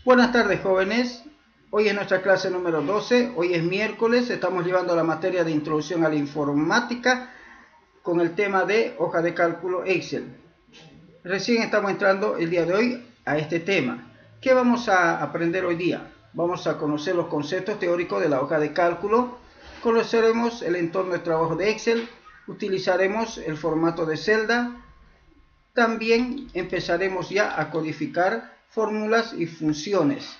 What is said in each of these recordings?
Buenas tardes, jóvenes. Hoy es nuestra clase número 12. Hoy es miércoles. Estamos llevando la materia de introducción a la informática con el tema de hoja de cálculo Excel. Recién estamos entrando el día de hoy a este tema. ¿Qué vamos a aprender hoy día? Vamos a conocer los conceptos teóricos de la hoja de cálculo. Conoceremos el entorno de trabajo de Excel. Utilizaremos el formato de celda. También empezaremos ya a codificar fórmulas y funciones,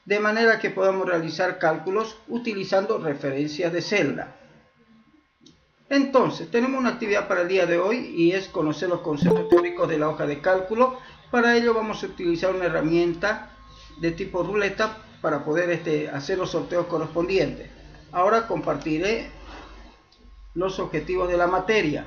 de manera que podamos realizar cálculos utilizando referencias de celda. Entonces, tenemos una actividad para el día de hoy y es conocer los conceptos teóricos de la hoja de cálculo. Para ello vamos a utilizar una herramienta de tipo ruleta para poder hacer los sorteos correspondientes. Ahora compartiré los objetivos de la materia.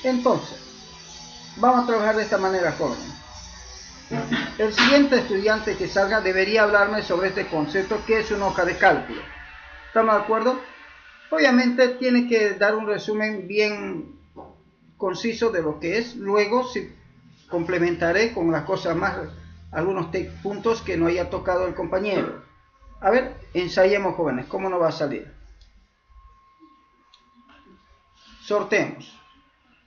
Entonces, vamos a trabajar de esta manera, jóvenes. El siguiente estudiante que salga debería hablarme sobre este concepto que es una hoja de cálculo. ¿Estamos de acuerdo? Obviamente tiene que dar un resumen bien conciso de lo que es. Luego complementaré con las cosas más, algunos puntos que no haya tocado el compañero. A ver, ensayemos, jóvenes, ¿cómo nos va a salir? Sorteemos.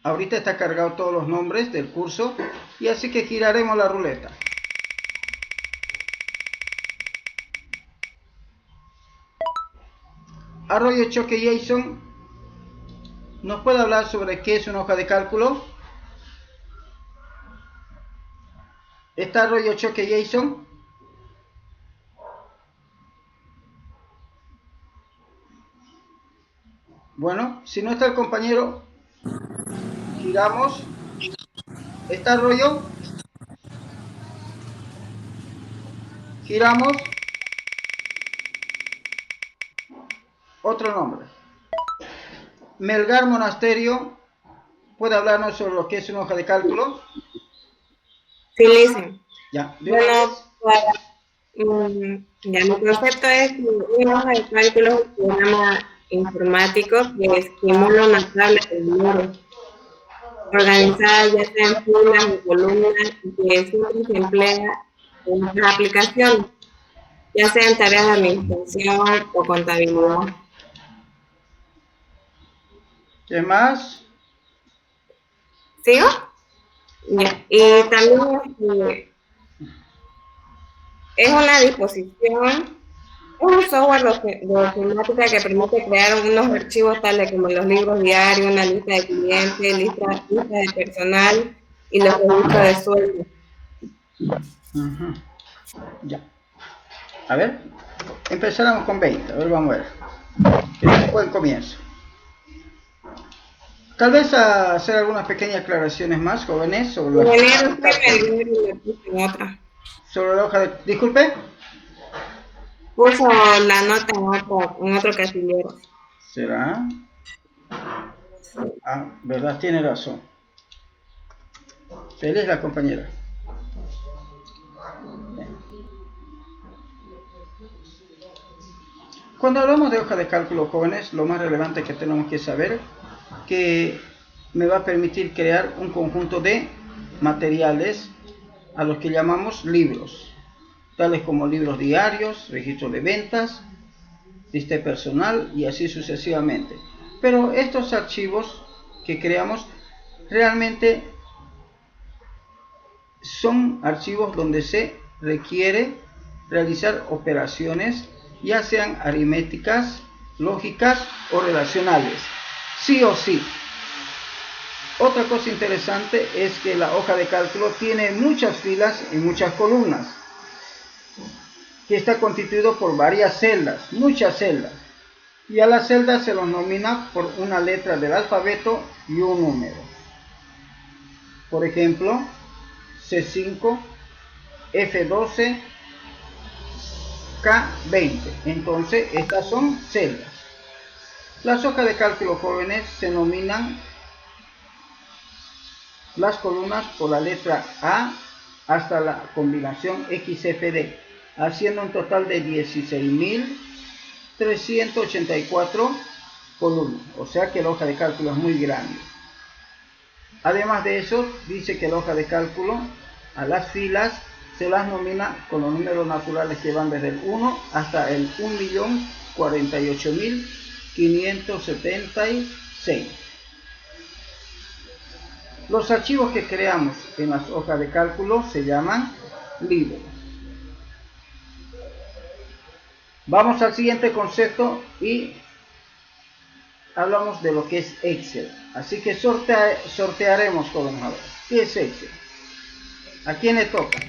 Ahorita está cargado todos los nombres del curso y así que giraremos la ruleta. Arroyo Choque Jason, ¿nos puede hablar sobre qué es una hoja de cálculo? ¿Está Arroyo Choque Jason? Bueno, si no está el compañero, giramos. ¿Está Arroyo? Giramos. Otro nombre. Melgar Monasterio, ¿puede hablarnos sobre lo que es una hoja de cálculo? Sí, listen. Ya. Bueno, ya mi concepto es que una hoja de cálculo es un programa informático que estimula una tabla de números organizada ya sea en filas o columnas y que siempre se emplea en las aplicaciones, ya sea en tareas de administración o contabilidad. ¿Qué más? ¿Sigo? Ya. Y también es una disposición. Es un software de ofimática que permite crear unos archivos tales como los libros diarios, una lista de clientes, lista de personal y los registros de sueldo. Ya. A ver, empezáramos con 20. A ver, vamos a ver. Es un buen comienzo. Tal vez a hacer algunas pequeñas aclaraciones más, jóvenes, sobre la hoja de... Disculpe. Puso la nota en otro casillero. ¿Será? Ah, verdad, tiene razón. Feliz la compañera. Cuando hablamos de hoja de cálculo, jóvenes, lo más relevante que tenemos que saber que me va a permitir crear un conjunto de materiales a los que llamamos libros, tales como libros diarios, registro de ventas, lista personal y así sucesivamente. Pero estos archivos que creamos realmente son archivos donde se requiere realizar operaciones, ya sean aritméticas, lógicas o relacionales, sí o sí. Otra cosa interesante es que la hoja de cálculo tiene muchas filas y muchas columnas, que está constituido por varias celdas, muchas celdas, y a las celdas se los nomina por una letra del alfabeto y un número. Por ejemplo, C5, F12, K20. Entonces, estas son celdas. Las hojas de cálculo, jóvenes, se nominan las columnas por la letra A hasta la combinación XFD, haciendo un total de 16.384 columnas, o sea que la hoja de cálculo es muy grande. Además de eso, dice que la hoja de cálculo a las filas se las nomina con los números naturales que van desde el 1 hasta el 1.048.576. Los archivos que creamos en las hojas de cálculo se llaman libros. Vamos al siguiente concepto y hablamos de lo que es Excel. Así que sortearemos, jóvenes. A ver, ¿qué es Excel? ¿A quién le toca?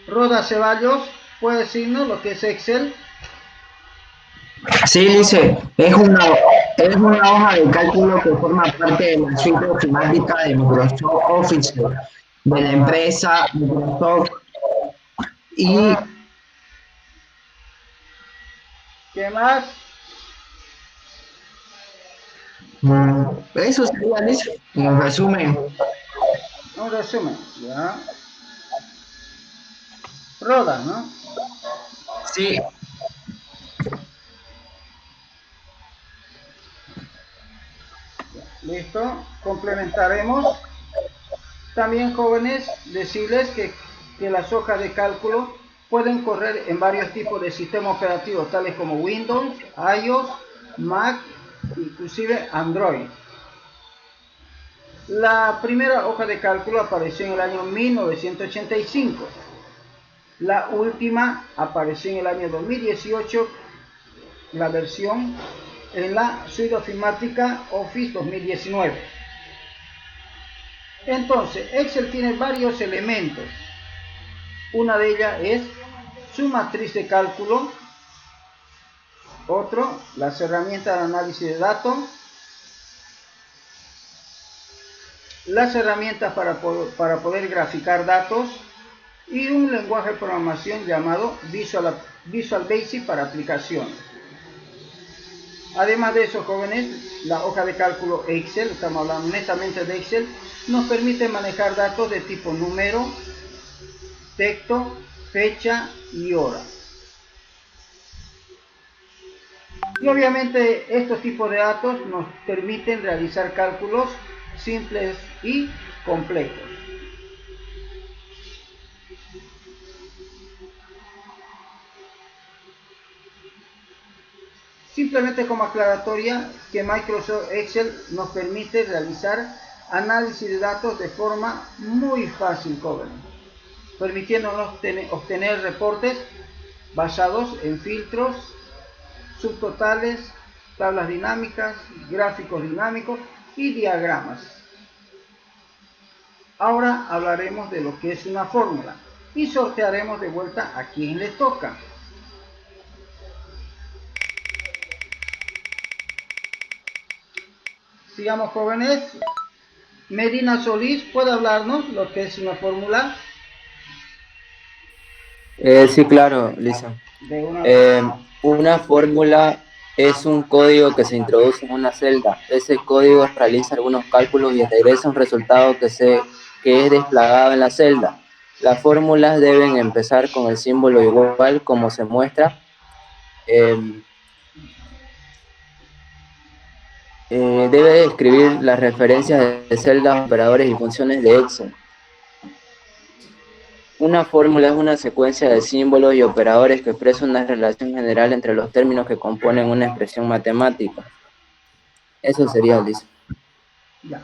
Roda Ceballos, ¿puede decirnos lo que es Excel? Sí, dice, es una hoja de cálculo que forma parte de la suite ofimática de Microsoft Office, de la empresa Microsoft y ¿Qué más? eso sería, dice, en resumen. Un resumen, ¿ya? Roda, ¿no? Sí, Listo, complementaremos. También, jóvenes, decirles que las hojas de cálculo pueden correr en varios tipos de sistemas operativos, tales como Windows, iOS, Mac, inclusive Android. La primera hoja de cálculo apareció en el año 1985. La última apareció en el año 2018, la versión en la suite ofimática Office 2019. Entonces, Excel tiene varios elementos. Una de ellas es su matriz de cálculo. Otro, las herramientas de análisis de datos. Las herramientas para poder graficar datos. Y un lenguaje de programación llamado Visual Basic para aplicaciones. Además de eso, jóvenes, la hoja de cálculo Excel, estamos hablando netamente de Excel, nos permite manejar datos de tipo número, texto, fecha y hora. Y obviamente estos tipos de datos nos permiten realizar cálculos simples y complejos. Simplemente como aclaratoria que Microsoft Excel nos permite realizar análisis de datos de forma muy fácil, jóvenes, permitiéndonos obtener reportes basados en filtros, subtotales, tablas dinámicas, gráficos dinámicos y diagramas. Ahora hablaremos de lo que es una fórmula y sortearemos de vuelta a quien le toca. Sigamos, jóvenes. Medina Solís, ¿puede hablarnos lo que es una fórmula? Sí, claro, Lisa. Una fórmula es un código que se introduce en una celda. Ese código realiza algunos cálculos y regresa un resultado que es desplegado en la celda. Las fórmulas deben empezar con el símbolo igual como se muestra. Debe describir las referencias de celdas, operadores y funciones de Excel. Una fórmula es una secuencia de símbolos y operadores que expresa una relación general entre los términos que componen una expresión matemática. Eso sería, Liz. Ya.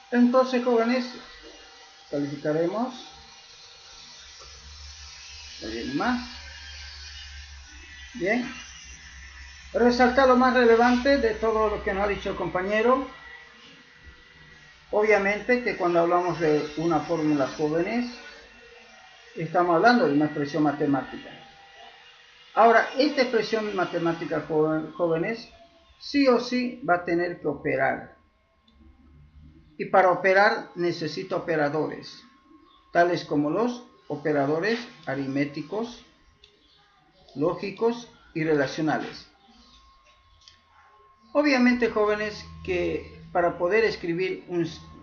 Entonces, jóvenes, calificaremos. Más. Bien. Resaltar lo más relevante de todo lo que nos ha dicho el compañero. Obviamente que cuando hablamos de una fórmula, jóvenes, estamos hablando de una expresión matemática. Ahora, esta expresión matemática, jóvenes, sí o sí va a tener que operar. Y para operar necesita operadores, tales como los operadores aritméticos, lógicos y relacionales. Obviamente, jóvenes, que para poder escribir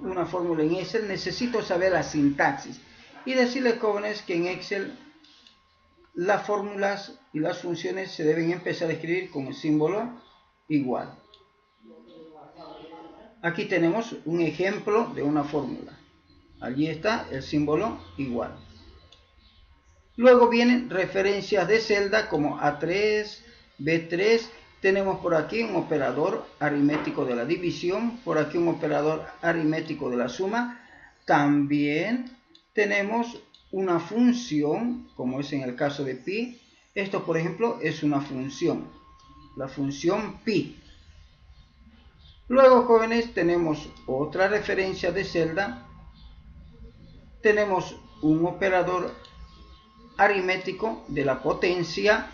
una fórmula en Excel necesito saber la sintaxis. Y decirles, jóvenes, que en Excel las fórmulas y las funciones se deben empezar a escribir con el símbolo igual. Aquí tenemos un ejemplo de una fórmula. Allí está el símbolo igual. Luego vienen referencias de celda como A3, B3. Tenemos por aquí un operador aritmético de la división, por aquí un operador aritmético de la suma. También tenemos una función, como es en el caso de pi. Esto, por ejemplo, es una función, la función pi. Luego, jóvenes, tenemos otra referencia de celda. Tenemos un operador aritmético de la potencia.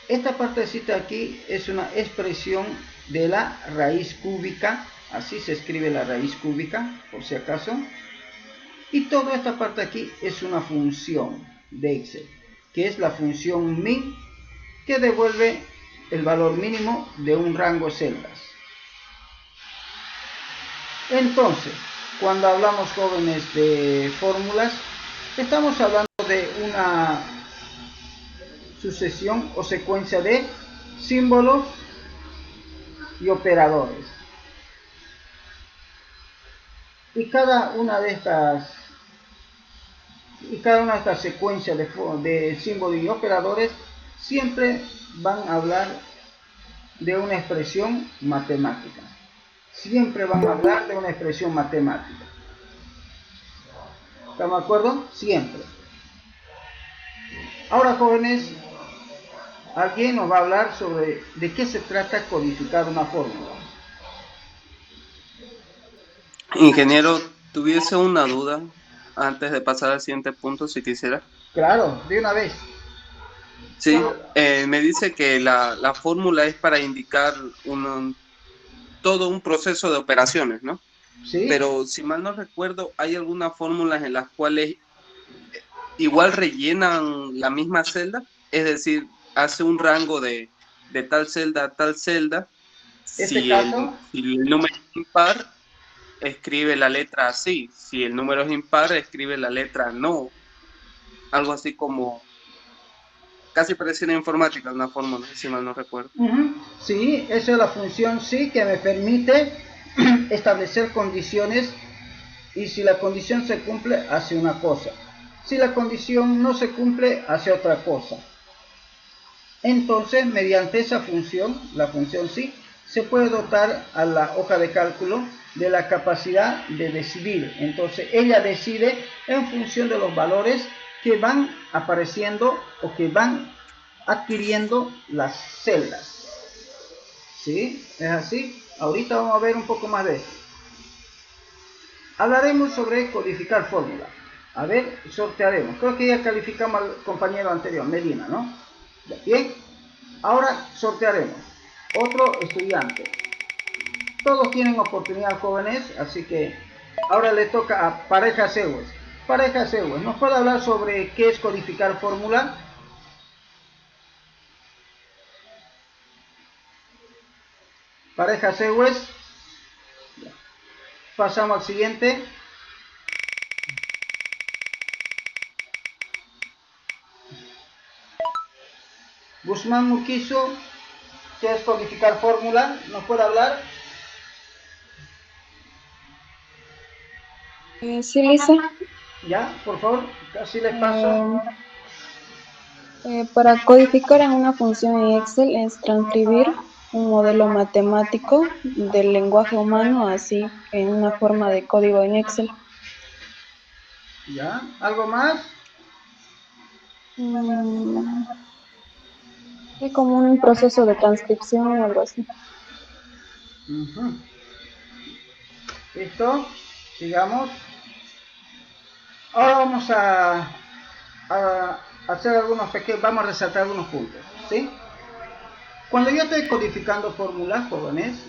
Esta partecita aquí es una expresión de la raíz cúbica, así se escribe la raíz cúbica, por si acaso. Y toda esta parte aquí es una función de Excel, que es la función min, que devuelve el valor mínimo de un rango de celdas. Entonces, cuando hablamos, jóvenes, de fórmulas, estamos hablando de una sucesión o secuencia de símbolos y operadores. Y cada una de estas secuencias de símbolos y operadores siempre van a hablar de una expresión matemática. Siempre van a hablar de una expresión matemática. ¿Estamos de acuerdo? Siempre. Ahora, jóvenes, alguien nos va a hablar sobre de qué se trata codificar una fórmula. Ingeniero, tuviese una duda antes de pasar al siguiente punto, si quisiera. Claro, de una vez. Sí, me dice que la fórmula es para indicar todo un proceso de operaciones, ¿no? Sí. Pero si mal no recuerdo, hay algunas fórmulas en las cuales igual rellenan la misma celda, es decir, hace un rango de tal celda a tal celda. Si el número es impar, escribe la letra sí. Si el número es impar, escribe la letra no. Algo así como, casi pareciera informática, una fórmula, si mal no recuerdo. Sí, esa es la función sí, que me permite establecer condiciones, y si la condición se cumple, hace una cosa. Si la condición no se cumple, hace otra cosa. Entonces, mediante esa función, la función sí, se puede dotar a la hoja de cálculo de la capacidad de decidir. Entonces, ella decide en función de los valores que van apareciendo o que van adquiriendo las celdas. ¿Sí? ¿Es así? Ahorita vamos a ver un poco más de eso. Hablaremos sobre codificar fórmula. A ver, sortearemos. Creo que ya calificamos al compañero anterior, Medina, ¿no? Bien. Ahora sortearemos. Otro estudiante. Todos tienen oportunidad, jóvenes, así que ahora le toca a Pareja Sewes. Pareja Sewes, ¿nos puede hablar sobre qué es codificar fórmula? Pareja Sewes. Pasamos al siguiente. Guzmán Murquizo, ¿qué es codificar fórmula? ¿Nos puede hablar? Sí, Lisa. Ya, por favor, casi les paso. Para codificar en una función en Excel es transcribir un modelo matemático del lenguaje humano así en una forma de código en Excel. ¿Ya? ¿Algo más? Es como un proceso de transcripción o algo así. ¿Listo? Sigamos. Ahora vamos a hacer algunos pequeños, vamos a resaltar algunos puntos, ¿sí? Cuando yo estoy codificando fórmulas, jóvenes,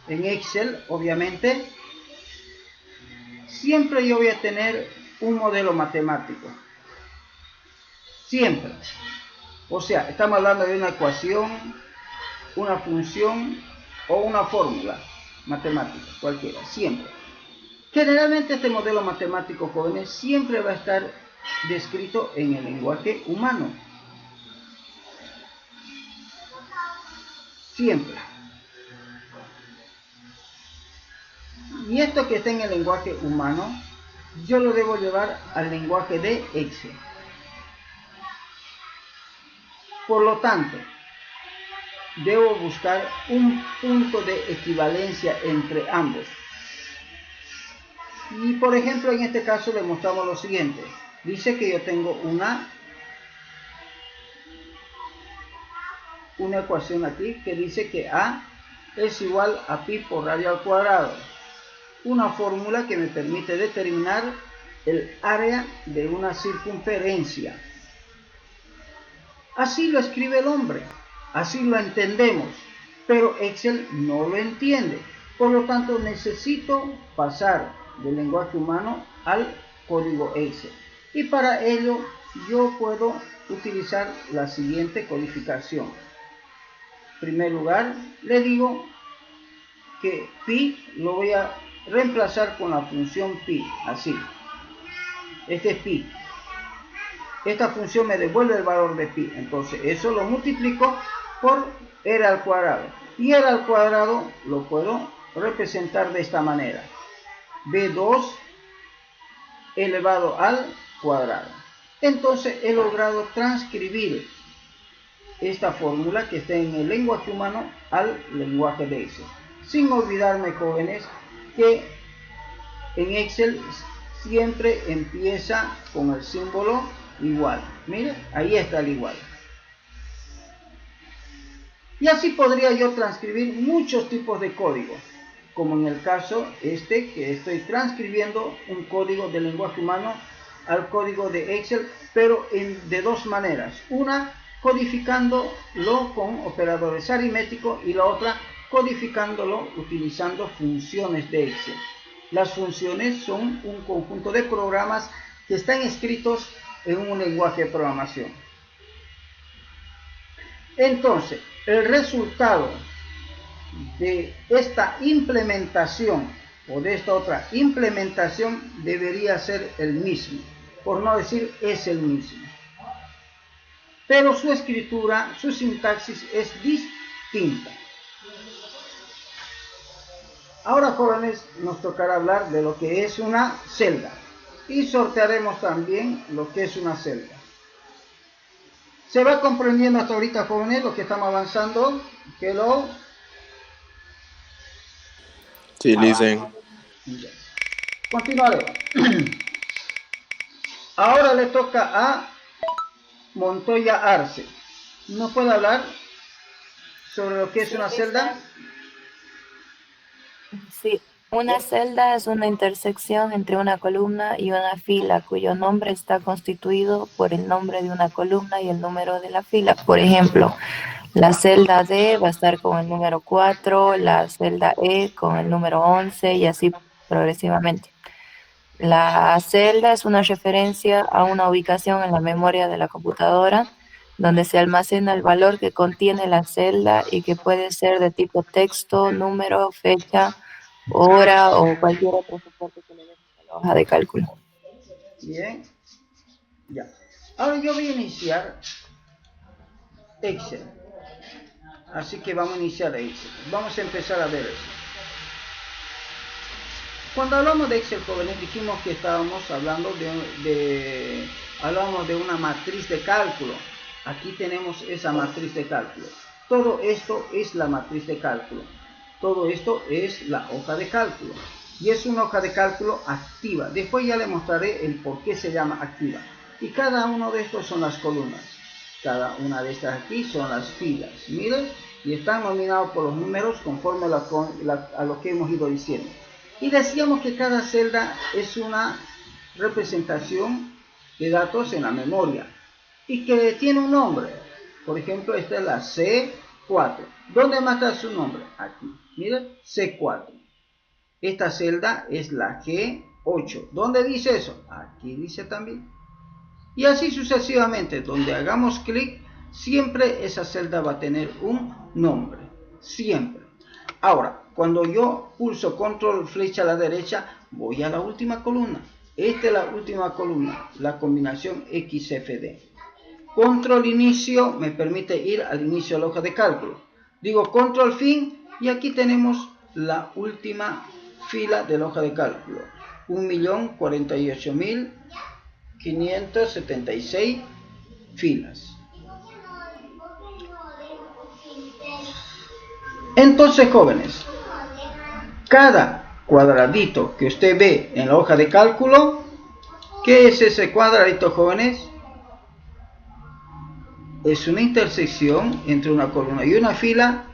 en Excel, obviamente, siempre yo voy a tener un modelo matemático. Siempre. O sea, estamos hablando de una ecuación, una función o una fórmula matemática, cualquiera, siempre. Generalmente este modelo matemático, jóvenes, siempre va a estar descrito en el lenguaje humano. Siempre. Y esto que está en el lenguaje humano, yo lo debo llevar al lenguaje de Excel. Por lo tanto, debo buscar un punto de equivalencia entre ambos. Y por ejemplo, en este caso le mostramos lo siguiente. Dice que yo tengo una ecuación aquí que dice que A es igual a pi por radio al cuadrado. Una fórmula que me permite determinar el área de una circunferencia. Así lo escribe el hombre, así lo entendemos, pero Excel no lo entiende. Por lo tanto, necesito pasar del lenguaje humano al código Excel. Y para ello, yo puedo utilizar la siguiente codificación. En primer lugar, le digo que pi lo voy a reemplazar con la función pi, así. Este es pi. Esta función me devuelve el valor de pi, entonces eso lo multiplico por r al cuadrado. Y r al cuadrado lo puedo representar de esta manera. B2 elevado al cuadrado. Entonces he logrado transcribir esta fórmula que está en el lenguaje humano al lenguaje de Excel. Sin olvidarme, jóvenes, que en Excel siempre empieza con el símbolo igual. Miren, ahí está el igual. Y así podría yo transcribir muchos tipos de código, como en el caso que estoy transcribiendo un código del lenguaje humano al código de Excel, pero de dos maneras. Una, codificándolo con operadores aritméticos, y la otra, codificándolo utilizando funciones de Excel. Las funciones son un conjunto de programas que están escritos en un lenguaje de programación. Entonces, el resultado de esta implementación o de esta otra implementación debería ser el mismo, por no decir es el mismo. Pero su escritura, su sintaxis es distinta. Ahora, jóvenes, nos tocará hablar de lo que es una celda y sortearemos también lo que es una celda. ¿Se va comprendiendo hasta ahorita, jóvenes, lo que estamos avanzando? Sí, dicen. Continuaremos. Ahora le toca a Montoya Arce. ¿Nos puede hablar sobre lo que es una celda? Sí, una celda es una intersección entre una columna y una fila cuyo nombre está constituido por el nombre de una columna y el número de la fila. Por ejemplo, la celda D va a estar con el número 4, la celda E con el número 11 y así progresivamente. La celda es una referencia a una ubicación en la memoria de la computadora donde se almacena el valor que contiene la celda y que puede ser de tipo texto, número, fecha, hora o cualquier otro soporte que le demos a la hoja de cálculo. Bien, ya. Ahora yo voy a iniciar Excel. Así que vamos a iniciar Excel. Vamos a empezar a ver eso. Cuando hablamos de Excel, jóvenes, dijimos que estábamos hablando hablamos de una matriz de cálculo. Aquí tenemos esa matriz de cálculo. Todo esto es la matriz de cálculo. Todo esto es la hoja de cálculo. Y es una hoja de cálculo activa. Después ya le mostraré el por qué se llama activa. Y cada uno de estos son las columnas. Cada una de estas aquí son las filas. Miren, y están nominados por los números conforme a lo que hemos ido diciendo. Y decíamos que cada celda es una representación de datos en la memoria y que tiene un nombre. Por ejemplo, esta es la C4. ¿Dónde más está su nombre? Aquí. Miren, C4. Esta celda es la G8. ¿Dónde dice eso? Aquí dice también. Y así sucesivamente. Donde hagamos clic, siempre esa celda va a tener un nombre, siempre. Ahora, cuando yo pulso control flecha a la derecha, voy a la última columna. Esta es la última columna, la combinación XFD. Control inicio me permite ir al inicio de la hoja de cálculo. Digo control fin y aquí tenemos la última fila de la hoja de cálculo. 1.048.576 filas. Entonces, jóvenes, cada cuadradito que usted ve en la hoja de cálculo, ¿qué es ese cuadradito, jóvenes? Es una intersección entre una columna y una fila,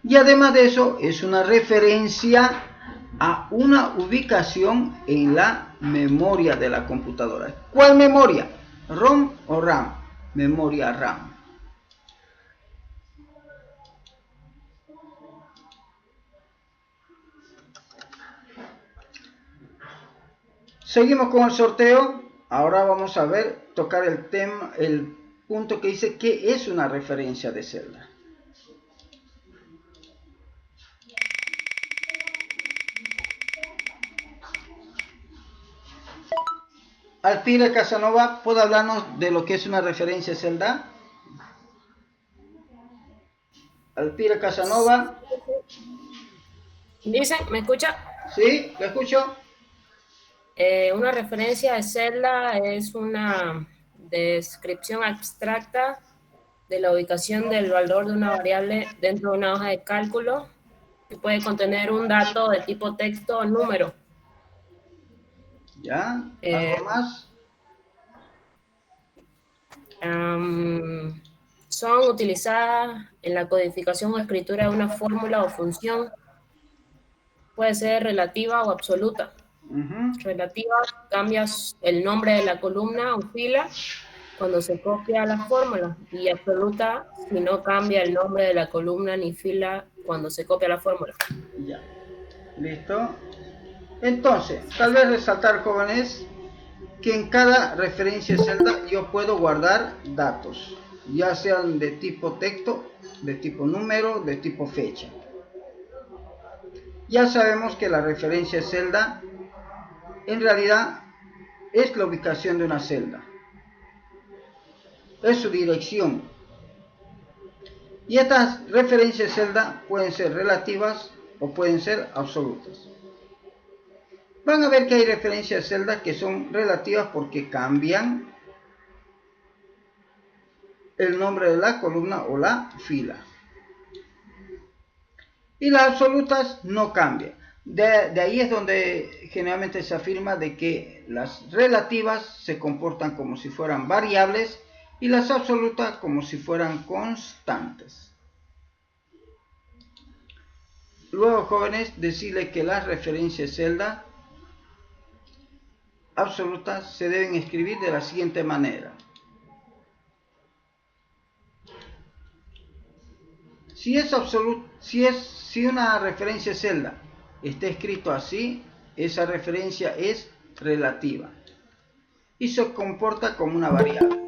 y además de eso es una referencia a una ubicación en la memoria de la computadora. ¿Cuál memoria? ¿ROM o RAM? Memoria RAM. Seguimos con el sorteo. Ahora vamos a ver, tocar el tema, el punto que dice ¿qué es una referencia de celda? Alpira Casanova, ¿puede hablarnos de lo que es una referencia de celda? Alpira Casanova. Dice, ¿me escucha? Sí, lo escucho. Una referencia de celda es una descripción abstracta de la ubicación del valor de una variable dentro de una hoja de cálculo que puede contener un dato de tipo texto o número. ¿Ya? ¿Algo más? Son utilizadas en la codificación o escritura de una fórmula o función. Puede ser relativa o absoluta. Relativa, cambias el nombre de la columna o fila cuando se copia la fórmula, y absoluta si no cambia el nombre de la columna ni fila cuando se copia la fórmula. Ya, listo. Entonces, tal vez resaltar, jóvenes, que en cada referencia celda yo puedo guardar datos, ya sean de tipo texto, de tipo número, de tipo fecha. Ya sabemos que la referencia celda en realidad es la ubicación de una celda, es su dirección. Y estas referencias celda pueden ser relativas o pueden ser absolutas. Van a ver que hay referencias celda que son relativas porque cambian el nombre de la columna o la fila. Y las absolutas no cambian. De ahí es donde generalmente se afirma de que las relativas se comportan como si fueran variables y las absolutas como si fueran constantes. Luego, jóvenes, decirles que las referencias celda absolutas se deben escribir de la siguiente manera. Si una referencia celda está escrito así, esa referencia es relativa y se comporta como una variable.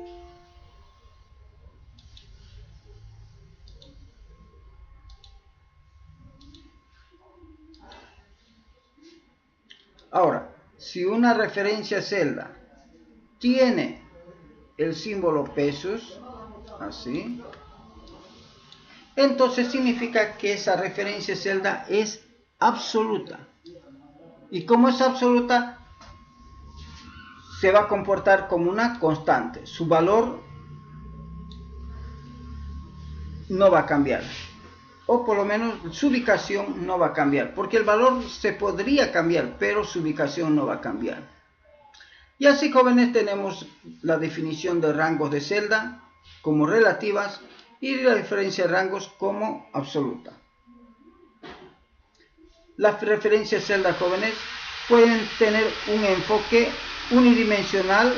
Ahora, si una referencia celda tiene el símbolo pesos, así, entonces significa que esa referencia celda es absoluta. Y como es absoluta, se va a comportar como una constante. Su valor no va a cambiar. O por lo menos su ubicación no va a cambiar. Porque el valor se podría cambiar, pero su ubicación no va a cambiar. Y así, jóvenes, tenemos la definición de rangos de celda como relativas y la diferencia de rangos como absoluta. Las referencias celda, jóvenes, pueden tener un enfoque unidimensional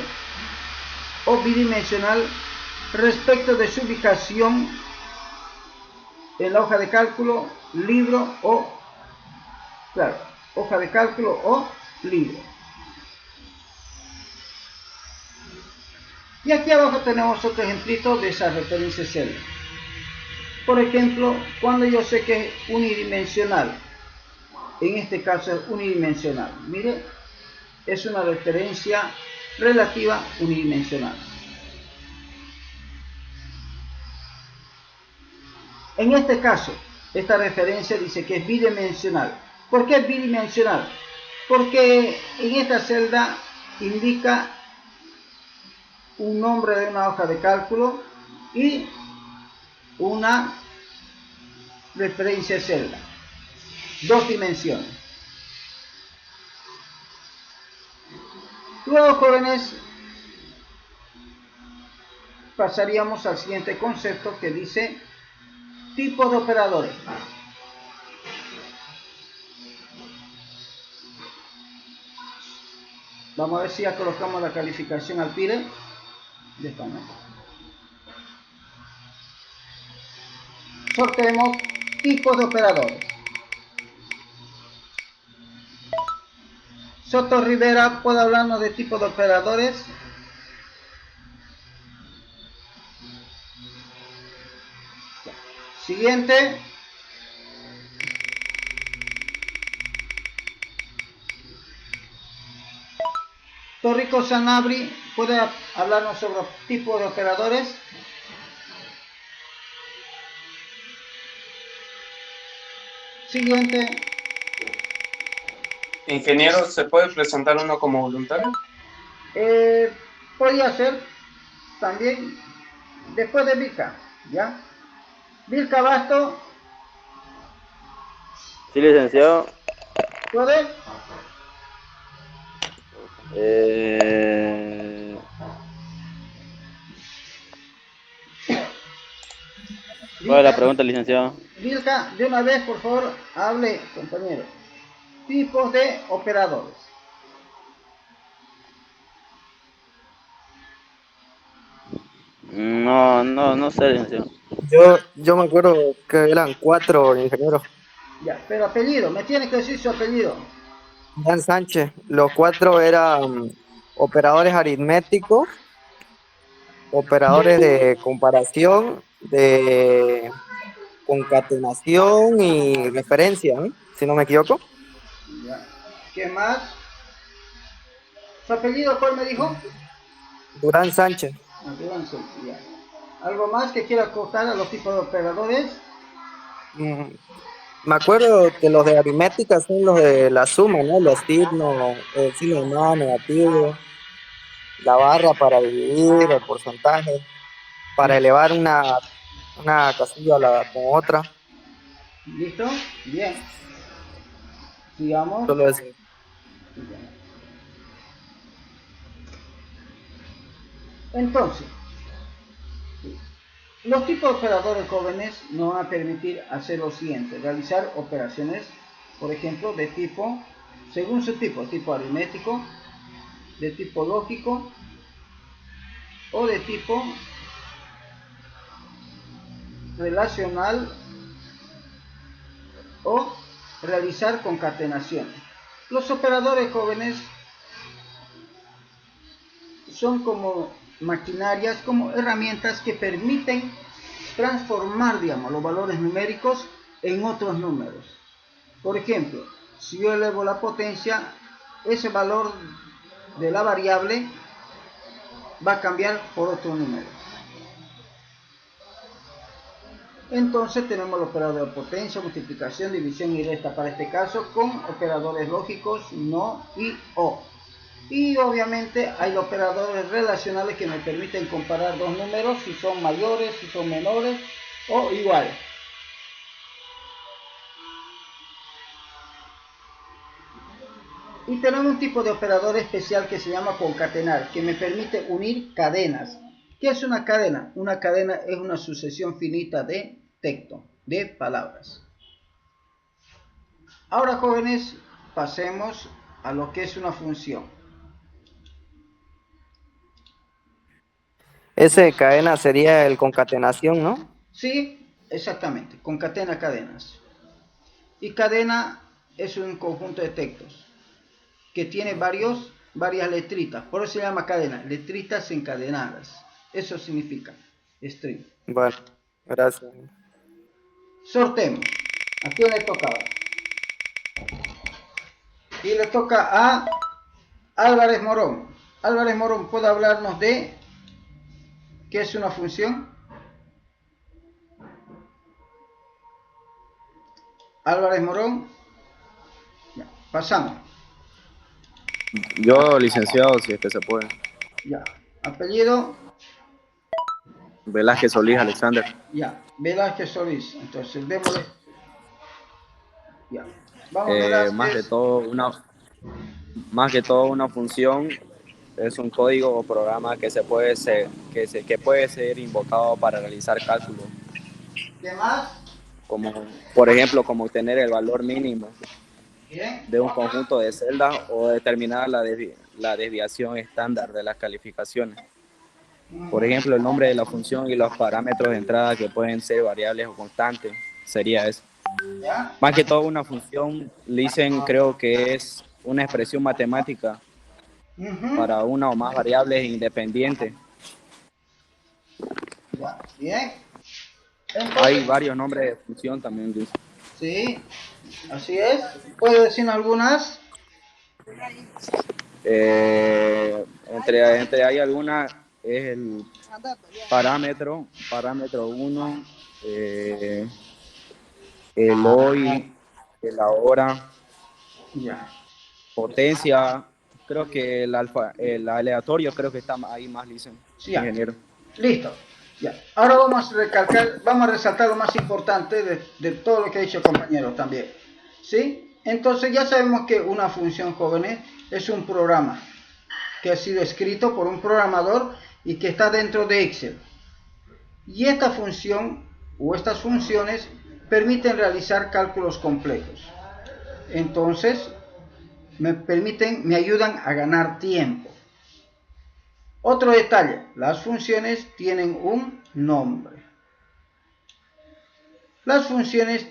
o bidimensional respecto de su ubicación en la hoja de cálculo, libro o, claro, hoja de cálculo o libro. Y aquí abajo tenemos otro ejemplito de esa referencia celda. Por ejemplo, cuando yo sé que es unidimensional, en este caso es unidimensional, mire, es una referencia relativa unidimensional. En este caso, esta referencia dice que es bidimensional. ¿Por qué es bidimensional? Porque en esta celda indica un nombre de una hoja de cálculo y una referencia celda. Dos dimensiones. Luego, jóvenes, pasaríamos al siguiente concepto que dice tipos de operadores. Vamos a ver si ya colocamos la calificación al PIRE. Ya está, ¿no? Sorteemos tipos de operadores. Soto Rivera, ¿puede hablarnos de tipos de operadores? Siguiente. Torrico Sanabri, ¿puede hablarnos sobre tipos de operadores? Siguiente. Ingeniero, ¿se puede presentar uno como voluntario? Podría ser también después de Vilca, ¿ya? Vilca Basto. Sí, licenciado. ¿Puede? ¿Cuál es la pregunta, licenciado? Vilca, de una vez, por favor, hable, compañero. Tipos de operadores. No sé, licenciado. Yo me acuerdo que eran 4 ingenieros. Ya, pero apellido, me tiene que decir su apellido. Dan Sánchez. Los 4 eran operadores aritméticos, operadores de comparación, de concatenación y referencia, ¿no? Si no me equivoco. Ya. ¿Qué más? ¿Su apellido cuál me dijo? Durán Sánchez. Durán Sánchez, ya. ¿Algo más que quiera acotar a los tipos de operadores? Me acuerdo que los de aritmética son los de la suma, ¿no? Los signos, el signo más negativo, la barra para dividir, el porcentaje, para elevar una casilla con otra. ¿Listo? Bien. Sigamos. Solo eso. Entonces, los tipos de operadores jóvenes nos van a permitir hacer lo siguiente: realizar operaciones, por ejemplo, de tipo, según su tipo aritmético, de tipo lógico o de tipo relacional o realizar concatenaciones. Los operadores jóvenes son como maquinarias, como herramientas que permiten transformar, digamos, los valores numéricos en otros números. Por ejemplo, si yo elevo la potencia, ese valor de la variable va a cambiar por otro número. Entonces tenemos el operador de potencia, multiplicación, división y resta para este caso, con operadores lógicos, no y o. Y obviamente hay operadores relacionales que me permiten comparar dos números, si son mayores, si son menores o iguales. Y tenemos un tipo de operador especial que se llama concatenar, que me permite unir cadenas. ¿Qué es una cadena? Una cadena es una sucesión finita de texto, de palabras. Ahora, jóvenes, pasemos a lo que es una función. Ese cadena sería el concatenación, ¿no? Sí, exactamente, concatena cadenas. Y cadena es un conjunto de textos que tiene varios varias letritas, por eso se llama cadena, letritas encadenadas. Eso significa string. Bueno, gracias. Sortemos. ¿A quién le toca ahora? Y le toca a Álvarez Morón. Álvarez Morón, ¿puede hablarnos de qué es una función? Álvarez Morón. Ya, pasamos. Yo, licenciado, si es que se puede. Ya. Apellido. Velázquez Solís Alexander. Ya. Velázquez Solís. Entonces, démosle. Ya. Vamos Velázquez. Más que todo una función es un código o programa que puede ser invocado para realizar cálculos. ¿Qué más? Como, por ejemplo, como obtener el valor mínimo Bien. de un conjunto de celdas o determinar la desviación estándar de las calificaciones. Por ejemplo, el nombre de la función y los parámetros de entrada que pueden ser variables o constantes, sería eso. ¿Ya? Más que todo una función, dicen, creo que es una expresión matemática para una o más variables independientes. Ya. Bien. Entonces, hay varios nombres de función también, dice. Sí, así es. ¿Puede decir algunas? Entre hay algunas, es el parámetro 1, el hoy, el ahora, Ya. potencia, creo que el aleatorio creo que está ahí más, dicen, Sí, ya. ingeniero. Listo. Ya. Ahora vamos a resaltar lo más importante de todo lo que ha dicho el compañero también. ¿Sí? Entonces ya sabemos que una función, jóvenes, es un programa que ha sido escrito por un programador y que está dentro de Excel. Y esta función o estas funciones permiten realizar cálculos complejos. Entonces, me ayudan a ganar tiempo. Otro detalle, las funciones tienen un nombre. Las funciones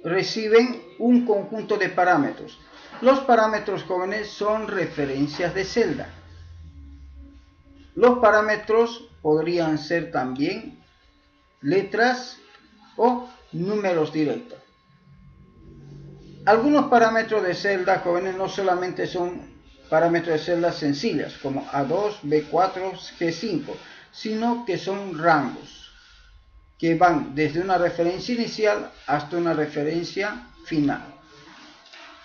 reciben un conjunto de parámetros. Los parámetros, jóvenes, son referencias de celda. Los parámetros podrían ser también letras o números directos. Algunos parámetros de celda, jóvenes, no solamente son parámetros de celdas sencillas como A2, B4, G5, sino que son rangos que van desde una referencia inicial hasta una referencia final.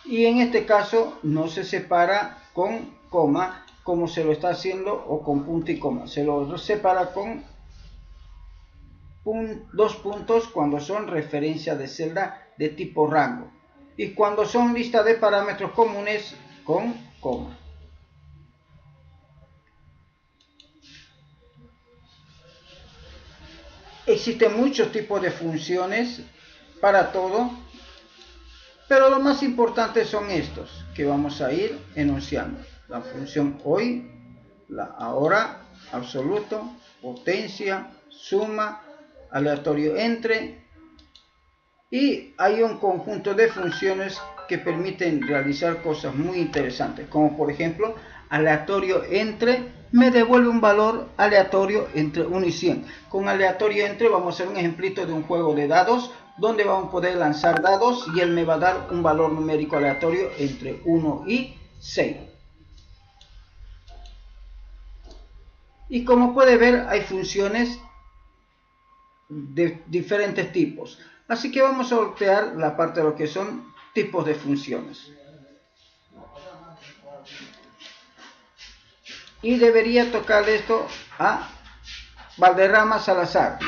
Y en este caso no se separa con coma como se lo está haciendo o con punto y coma. Se lo separa con dos puntos cuando son referencias de celda de tipo rango. Y cuando son listas de parámetros comunes con coma. Existen muchos tipos de funciones para todo, pero lo más importante son estos que vamos a ir enunciando. La función hoy, la ahora, absoluto, potencia, suma, aleatorio entre, y hay un conjunto de funciones que permiten realizar cosas muy interesantes, como por ejemplo, aleatorio entre me devuelve un valor aleatorio entre 1 y 100. Con aleatorio entre vamos a hacer un ejemplito de un juego de dados, donde vamos a poder lanzar dados y él me va a dar un valor numérico aleatorio entre 1 y 6. Y como puede ver, hay funciones de diferentes tipos. Así que vamos a voltear la parte de lo que son tipos de funciones. Y debería tocarle esto a Valderrama Salazar.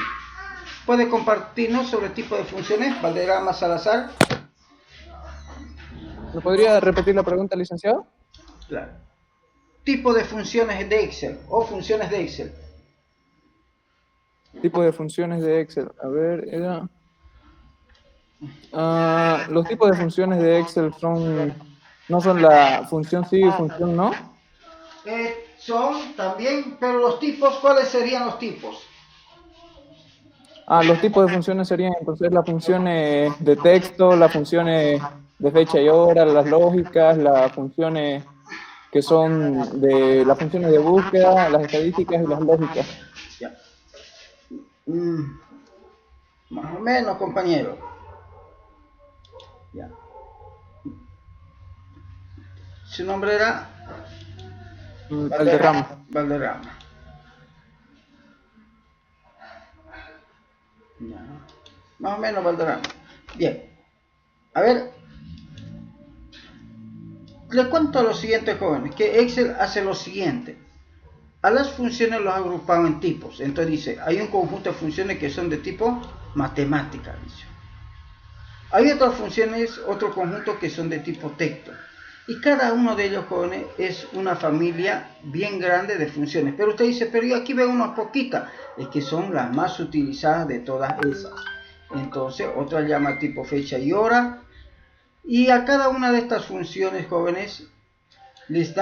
¿Puede compartirnos sobre el tipo de funciones, Valderrama Salazar? ¿Me podría repetir la pregunta, licenciado? Claro. Tipo de funciones de Excel o funciones de Excel. Tipo de funciones de Excel. A ver, era... los tipos de funciones de Excel no son la función sí y función no. Son también, pero los tipos, ¿cuáles serían los tipos? Los tipos de funciones serían entonces las funciones de texto, las funciones de fecha y hora, las lógicas, las funciones que son de las funciones de búsqueda, las estadísticas y las lógicas. Ya. Más o menos, compañero. Ya. Su nombre era Valderrama. Valderrama. Ya. Más o menos Valderrama. Bien. A ver. Les cuento a los siguientes jóvenes que Excel hace lo siguiente. A las funciones los ha agrupado en tipos. Entonces dice, hay un conjunto de funciones que son de tipo matemática. Dice. Hay otras funciones, otro conjunto que son de tipo texto. Y cada uno de ellos, jóvenes, es una familia bien grande de funciones. Pero usted dice, pero yo aquí veo unas poquitas. Es que son las más utilizadas de todas esas. Entonces, otra llama tipo fecha y hora. Y a cada una de estas funciones, jóvenes, les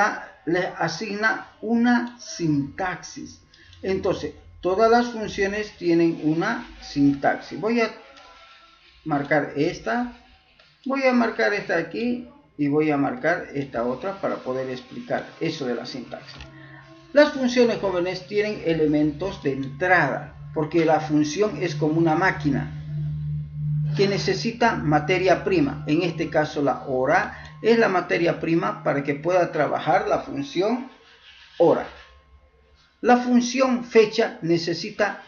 asigna una sintaxis. Entonces, todas las funciones tienen una sintaxis. Voy a marcar esta. Voy a marcar esta aquí. Y voy a marcar esta otra para poder explicar eso de la sintaxis. Las funciones, jóvenes, tienen elementos de entrada, porque la función es como una máquina que necesita materia prima. En este caso, la hora es la materia prima para que pueda trabajar la función hora. La función fecha necesita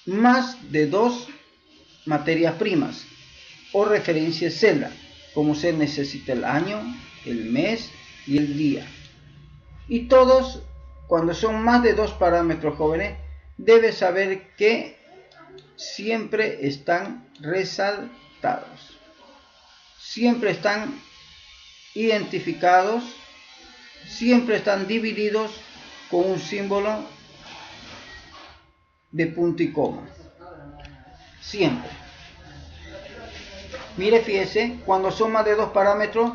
más de 2 materias primas o referencias celda, como se necesita el año, el mes y el día. Y todos, cuando son más de 2 parámetros, jóvenes, debes saber que siempre están resaltados. Siempre están identificados, siempre están divididos con un símbolo de punto y coma. Siempre. Mire, fíjese, cuando son más de 2 parámetros,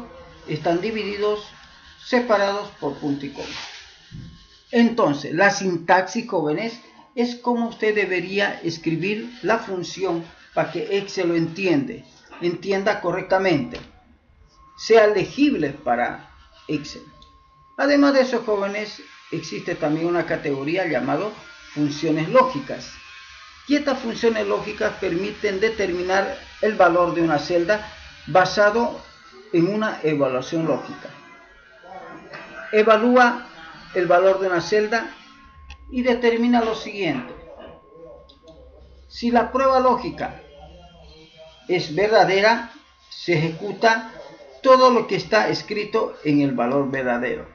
están divididos, separados por punto y coma. Entonces, la sintaxis, jóvenes, es como usted debería escribir la función para que Excel lo entienda correctamente, sea legible para Excel. Además de eso, jóvenes, existe también una categoría llamada funciones lógicas. Y estas funciones lógicas permiten determinar el valor de una celda basado en una evaluación lógica. Evalúa el valor de una celda y determina lo siguiente. Si la prueba lógica es verdadera, se ejecuta todo lo que está escrito en el valor verdadero.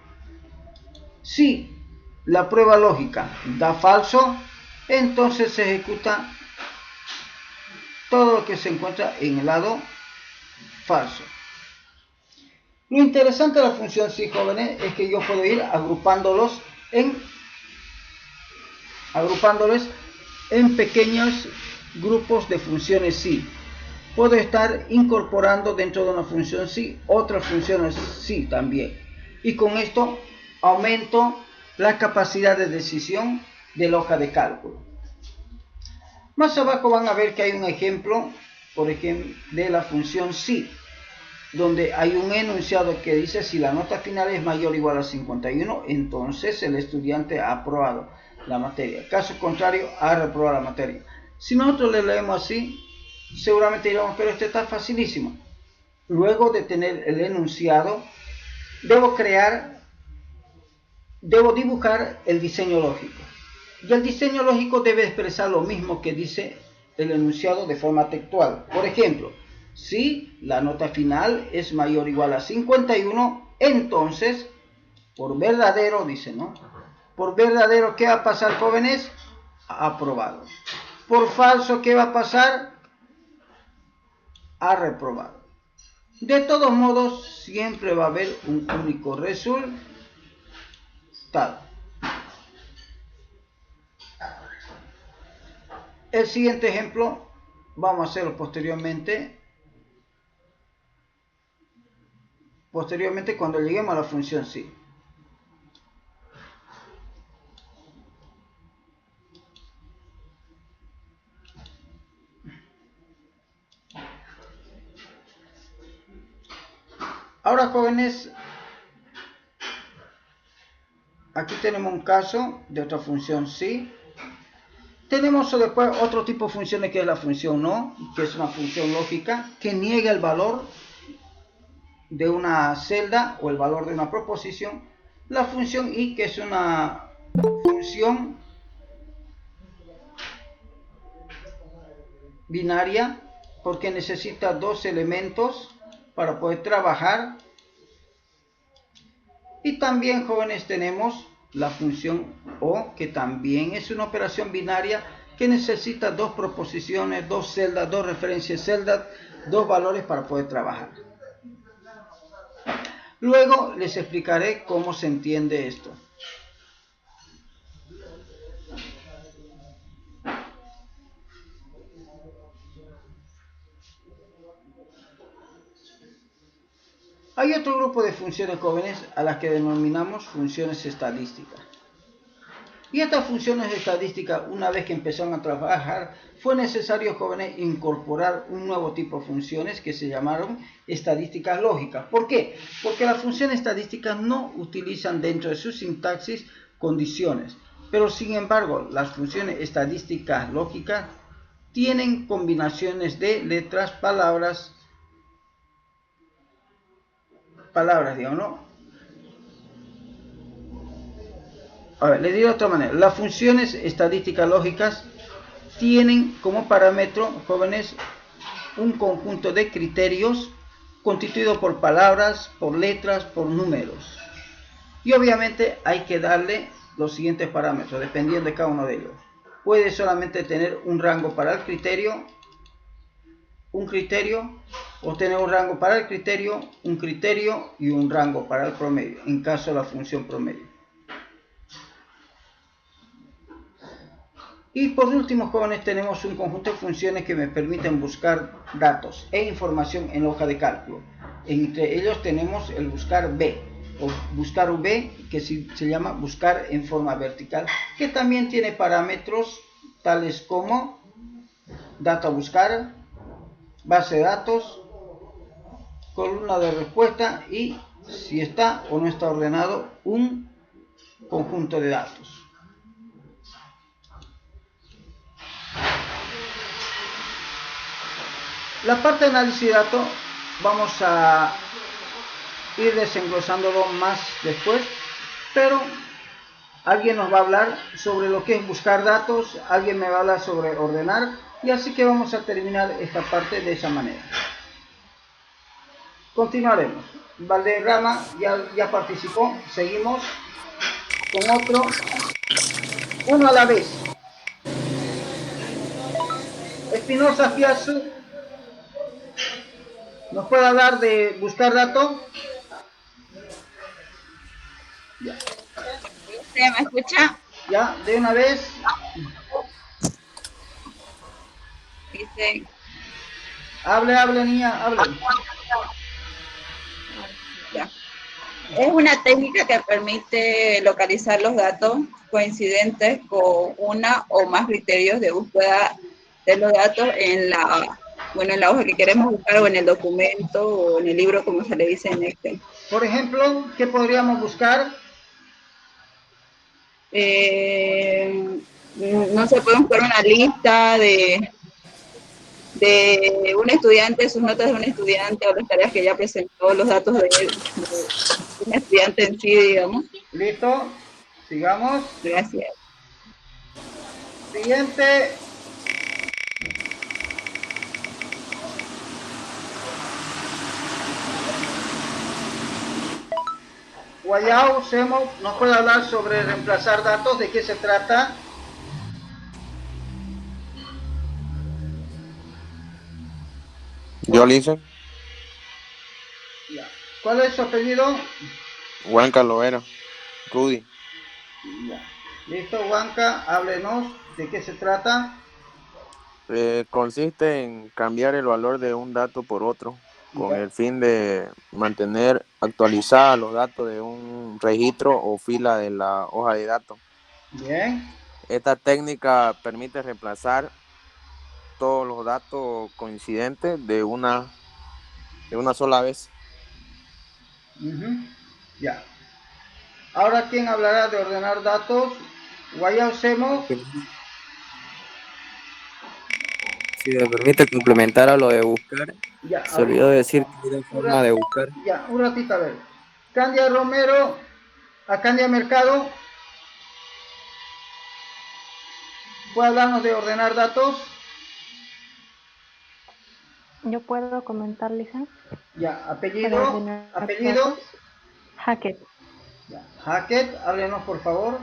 Si la prueba lógica da falso, entonces se ejecuta todo lo que se encuentra en el lado falso. Lo interesante de la función sí, jóvenes, es que yo puedo ir agrupándolos en pequeños grupos de funciones sí. Puedo estar incorporando dentro de una función sí otras funciones sí también. Y con esto aumento la capacidad de decisión de la hoja de cálculo. Más abajo van a ver que hay un ejemplo, por ejemplo, de la función sí, donde hay un enunciado que dice si la nota final es mayor o igual a 51, entonces el estudiante ha aprobado la materia. Caso contrario, ha reprobado la materia. Si nosotros le leemos así, seguramente diremos, pero esto está facilísimo. Luego de tener el enunciado, debo dibujar el diseño lógico. Y el diseño lógico debe expresar lo mismo que dice el enunciado de forma textual. Por ejemplo, si la nota final es mayor o igual a 51, entonces, por verdadero, dice, ¿no? Por verdadero, ¿qué va a pasar, jóvenes? Aprobado. Por falso, ¿qué va a pasar? Ha reprobado. De todos modos, siempre va a haber un único resultado. El siguiente ejemplo, vamos a hacerlo posteriormente cuando lleguemos a la función sí. Ahora, jóvenes, aquí tenemos un caso de otra función sí. Tenemos después otro tipo de funciones que es la función no, que es una función lógica que niega el valor de una celda o el valor de una proposición. La función y, que es una función binaria porque necesita dos elementos para poder trabajar. Y también, jóvenes, tenemos la función o, que también es una operación binaria que necesita dos proposiciones, dos celdas, dos referencias celdas, dos valores para poder trabajar. Luego les explicaré cómo se entiende esto. Hay otro grupo de funciones, jóvenes, a las que denominamos funciones estadísticas. Y estas funciones estadísticas, una vez que empezaron a trabajar, fue necesario, jóvenes, incorporar un nuevo tipo de funciones que se llamaron estadísticas lógicas. ¿Por qué? Porque las funciones estadísticas no utilizan dentro de su sintaxis condiciones, pero sin embargo, las funciones estadísticas lógicas tienen combinaciones de letras, palabras, digamos, ¿no? A ver, les digo de otra manera. Las funciones estadísticas lógicas tienen como parámetro, jóvenes, un conjunto de criterios constituido por palabras, por letras, por números. Y obviamente hay que darle los siguientes parámetros, dependiendo de cada uno de ellos. Puede solamente tener un rango para el criterio, o tener un rango para el criterio, un criterio y un rango para el promedio, en caso de la función promedio. Y por último, jóvenes, tenemos un conjunto de funciones que me permiten buscar datos e información en la hoja de cálculo. Entre ellos tenemos el buscar B o buscar V, que se llama buscar en forma vertical, que también tiene parámetros tales como dato a buscar, base de datos, columna de respuesta y, si está o no está ordenado, un conjunto de datos. La parte de análisis de datos vamos a ir desenglosándolo más después, pero alguien nos va a hablar sobre lo que es buscar datos, alguien me va a hablar sobre ordenar, y así que vamos a terminar esta parte de esa manera. Continuaremos. Valderrama ya participó, seguimos con otro, uno a la vez. Espinosa Fiasu ¿nos puede hablar de buscar datos? Ya. ¿Se me escucha? Ya, de una vez. Dice. Hable, niña, hable. Ya. Es una técnica que permite localizar los datos coincidentes con una o más criterios de búsqueda de los datos en la hoja que queremos buscar, o en el documento, o en el libro, como se le dice en Excel. Por ejemplo, ¿qué podríamos buscar? No se puede buscar una lista de un estudiante, sus notas de un estudiante, o las tareas que ya presentó, los datos de un estudiante en sí, digamos. Listo, sigamos. Gracias. Siguiente. Guayao Semo nos puede hablar sobre reemplazar datos, ¿de qué se trata? Yo, Lisa. Ya. ¿Cuál es su apellido? Huanca Loera. Rudy. Ya. Listo, Huanca, háblenos, ¿de qué se trata? Consiste en cambiar el valor de un dato por otro, con el fin de mantener actualizados los datos de un registro o fila de la hoja de datos. Bien. Esta técnica permite reemplazar todos los datos coincidentes de una sola vez. Ya. Ahora, ¿quién hablará de ordenar datos? Guaya Osemo. Si me permite complementar a lo de buscar, Ya, se olvidó decir que hay una forma de buscar. Ya, un ratito a ver. Candia Romero, a Candia Mercado. ¿Puede hablarnos de ordenar datos? Yo puedo comentar, Lisa. Ya, apellido. Apellido. Hackett. Ya, Hackett, háblenos por favor.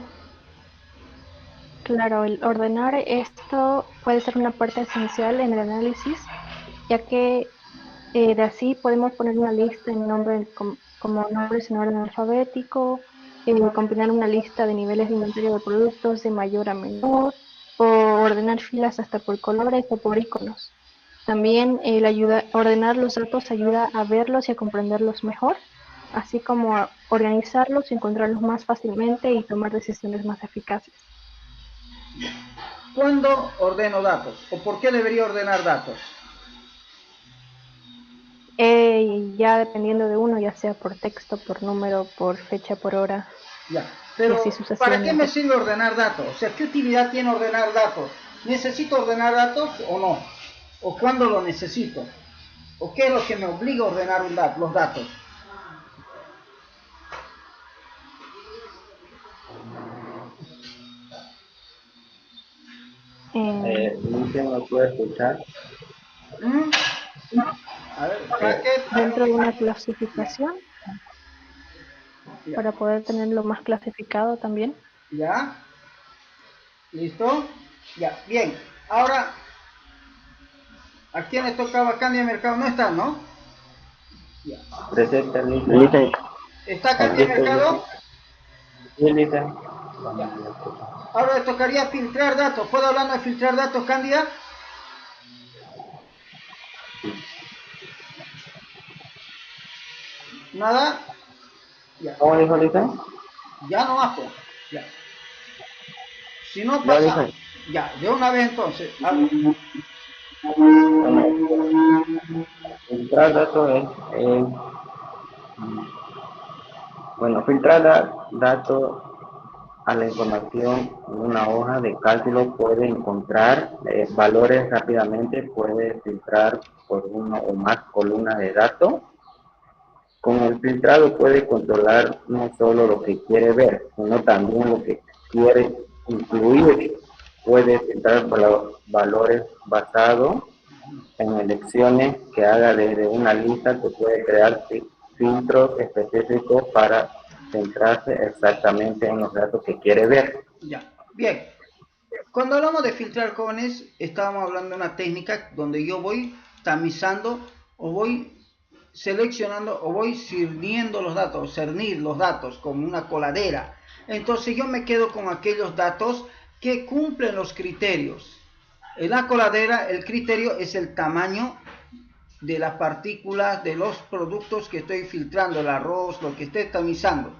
Claro, el ordenar esto puede ser una parte esencial en el análisis, ya que de así podemos poner una lista en nombre, como nombres en orden alfabético, combinar una lista de niveles de inventario de productos de mayor a menor, o ordenar filas hasta por colores o por iconos. También ordenar los datos ayuda a verlos y a comprenderlos mejor, así como a organizarlos y encontrarlos más fácilmente y tomar decisiones más eficaces. ¿Cuándo ordeno datos? ¿O por qué debería ordenar datos? Ya dependiendo de uno, ya sea por texto, por número, por fecha, por hora. Ya, pero así ¿para qué me sirve ordenar datos? O sea, ¿qué utilidad tiene ordenar datos? ¿Necesito ordenar datos o no? ¿O cuándo lo necesito? ¿O qué es lo que me obliga a ordenar los datos? ¿No puede escuchar? A ver, dentro de una clasificación, para poder tenerlo más clasificado también. ¿Ya? ¿Listo? Ya, bien. Ahora, ¿a quién le tocaba Candia Mercado? No está, ¿no? Ya. Presenta, Lisa. ¿Está Candia Mercado? Sí, Lisa. Ya. Ahora le tocaría filtrar datos. ¿Puedo hablar de filtrar datos, Candia? ¿Nada? Ya. ¿Cómo dijo Lisa? Ya no hago. Ya. Si no pasa. Ya, de una vez entonces. Filtrar datos bueno, filtrar datos a la información en una hoja de cálculo puede encontrar valores rápidamente, puede filtrar por una o más columnas de datos. Con el filtrado puede controlar no solo lo que quiere ver, sino también lo que quiere incluir. Puede filtrar valores basados en elecciones que haga desde una lista que puede crear filtros específicos para centrarse exactamente en los datos que quiere ver. Ya, bien. Cuando hablamos de filtrar, jóvenes, estábamos hablando de una técnica donde yo voy tamizando o voy seleccionando o voy cerniendo los datos, cernir los datos como una coladera. Entonces yo me quedo con aquellos datos que cumplen los criterios. En la coladera el criterio es el tamaño de las partículas de los productos que estoy filtrando, el arroz, lo que esté tamizando.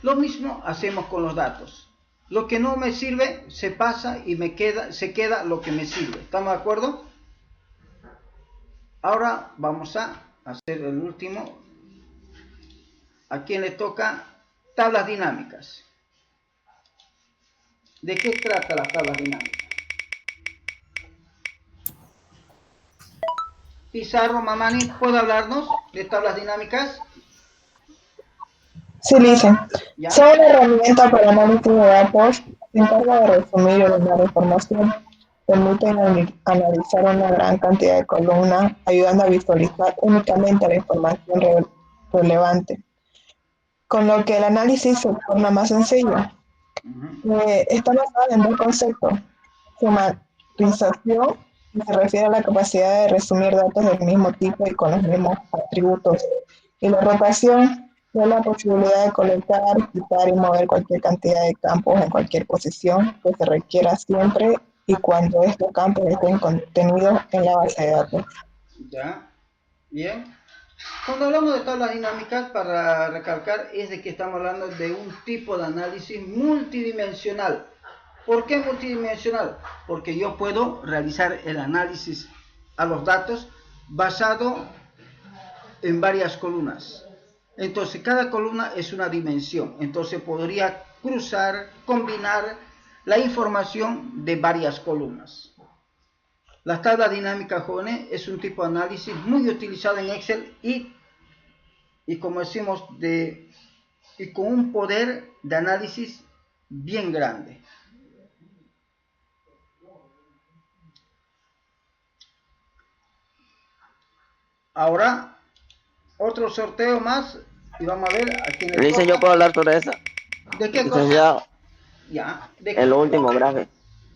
Lo mismo hacemos con los datos. Lo que no me sirve se pasa y se queda lo que me sirve. ¿Estamos de acuerdo? Ahora vamos a hacer el último. ¿A quién le toca? Tablas dinámicas. ¿De qué trata las tablas dinámicas? Pizarro, Mamani, ¿puede hablarnos de tablas dinámicas? Sí, Lisa. Son una herramienta para análisis de datos, se encarga de resumir y ordenar información, permiten analizar una gran cantidad de columnas, ayudando a visualizar únicamente la información relevante, con lo que el análisis se torna más sencillo. Está basada en dos conceptos: sumarización, que se refiere a la capacidad de resumir datos del mismo tipo y con los mismos atributos, y la rotación, es la posibilidad de colectar, quitar y mover cualquier cantidad de campos en cualquier posición que se requiera siempre y cuando estos campos estén contenidos en la base de datos. Ya, bien. Cuando hablamos de tablas dinámicas, para recalcar, es de que estamos hablando de un tipo de análisis multidimensional. ¿Por qué multidimensional? Porque yo puedo realizar el análisis a los datos basado en varias columnas. Entonces, cada columna es una dimensión. Entonces, podría cruzar, combinar la información de varias columnas. Las tablas dinámicas, jóvenes, es un tipo de análisis muy utilizado en Excel y como decimos, y con un poder de análisis bien grande. Ahora, otro sorteo más y vamos a ver a quién le Dice, yo puedo hablar sobre eso. ¿De qué cosa? Ya. El último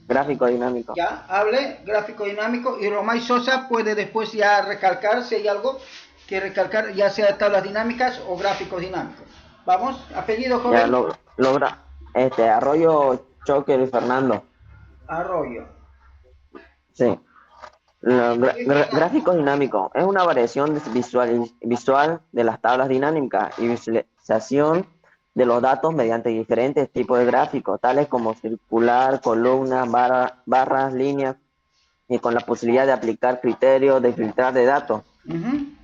gráfico dinámico. Ya, hable, gráfico dinámico, y Romay Sosa puede después ya recalcar si hay algo que recalcar, ya sea tablas dinámicas o gráficos dinámicos. Vamos, apellido, joven. Ya logra. Arroyo Choque de Fernando. Arroyo. Sí. Gráfico dinámico es una variación visual de las tablas dinámicas y visualización de los datos mediante diferentes tipos de gráficos, tales como circular, columnas, barras, líneas, y con la posibilidad de aplicar criterios de filtrar de datos.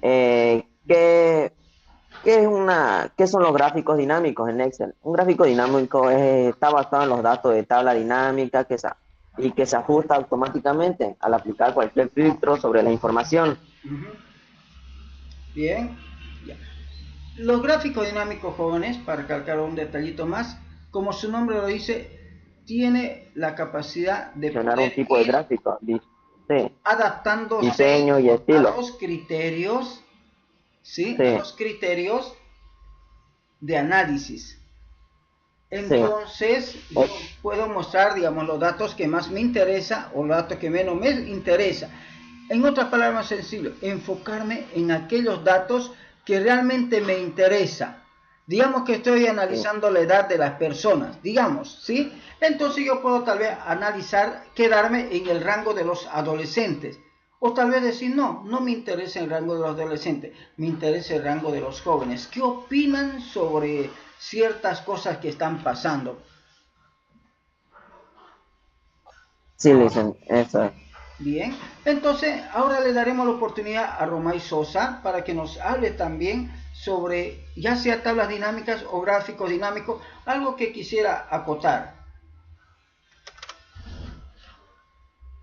¿Qué son los gráficos dinámicos en Excel? Un gráfico dinámico está basado en los datos de tabla dinámica que se ajusta automáticamente al aplicar cualquier filtro sobre la información. Bien. Ya. Los gráficos dinámicos, jóvenes, para recalcar un detallito más, como su nombre lo dice, tiene la capacidad de poder un tipo de gráfico, adaptándose diseño y estilo a los criterios, a los criterios de análisis. Entonces, yo puedo mostrar, digamos, los datos que más me interesa o los datos que menos me interesa. En otras palabras, más sencillo, enfocarme en aquellos datos que realmente me interesa. Digamos que estoy analizando la edad de las personas, digamos, ¿sí? Entonces yo puedo tal vez analizar, quedarme en el rango de los adolescentes. O tal vez decir, no me interesa el rango de los adolescentes, me interesa el rango de los jóvenes. ¿Qué opinan sobre ciertas cosas que están pasando? Sí, dicen, eso es. Bien, entonces ahora le daremos la oportunidad a Romay Sosa para que nos hable también sobre ya sea tablas dinámicas o gráficos dinámicos, algo que quisiera acotar.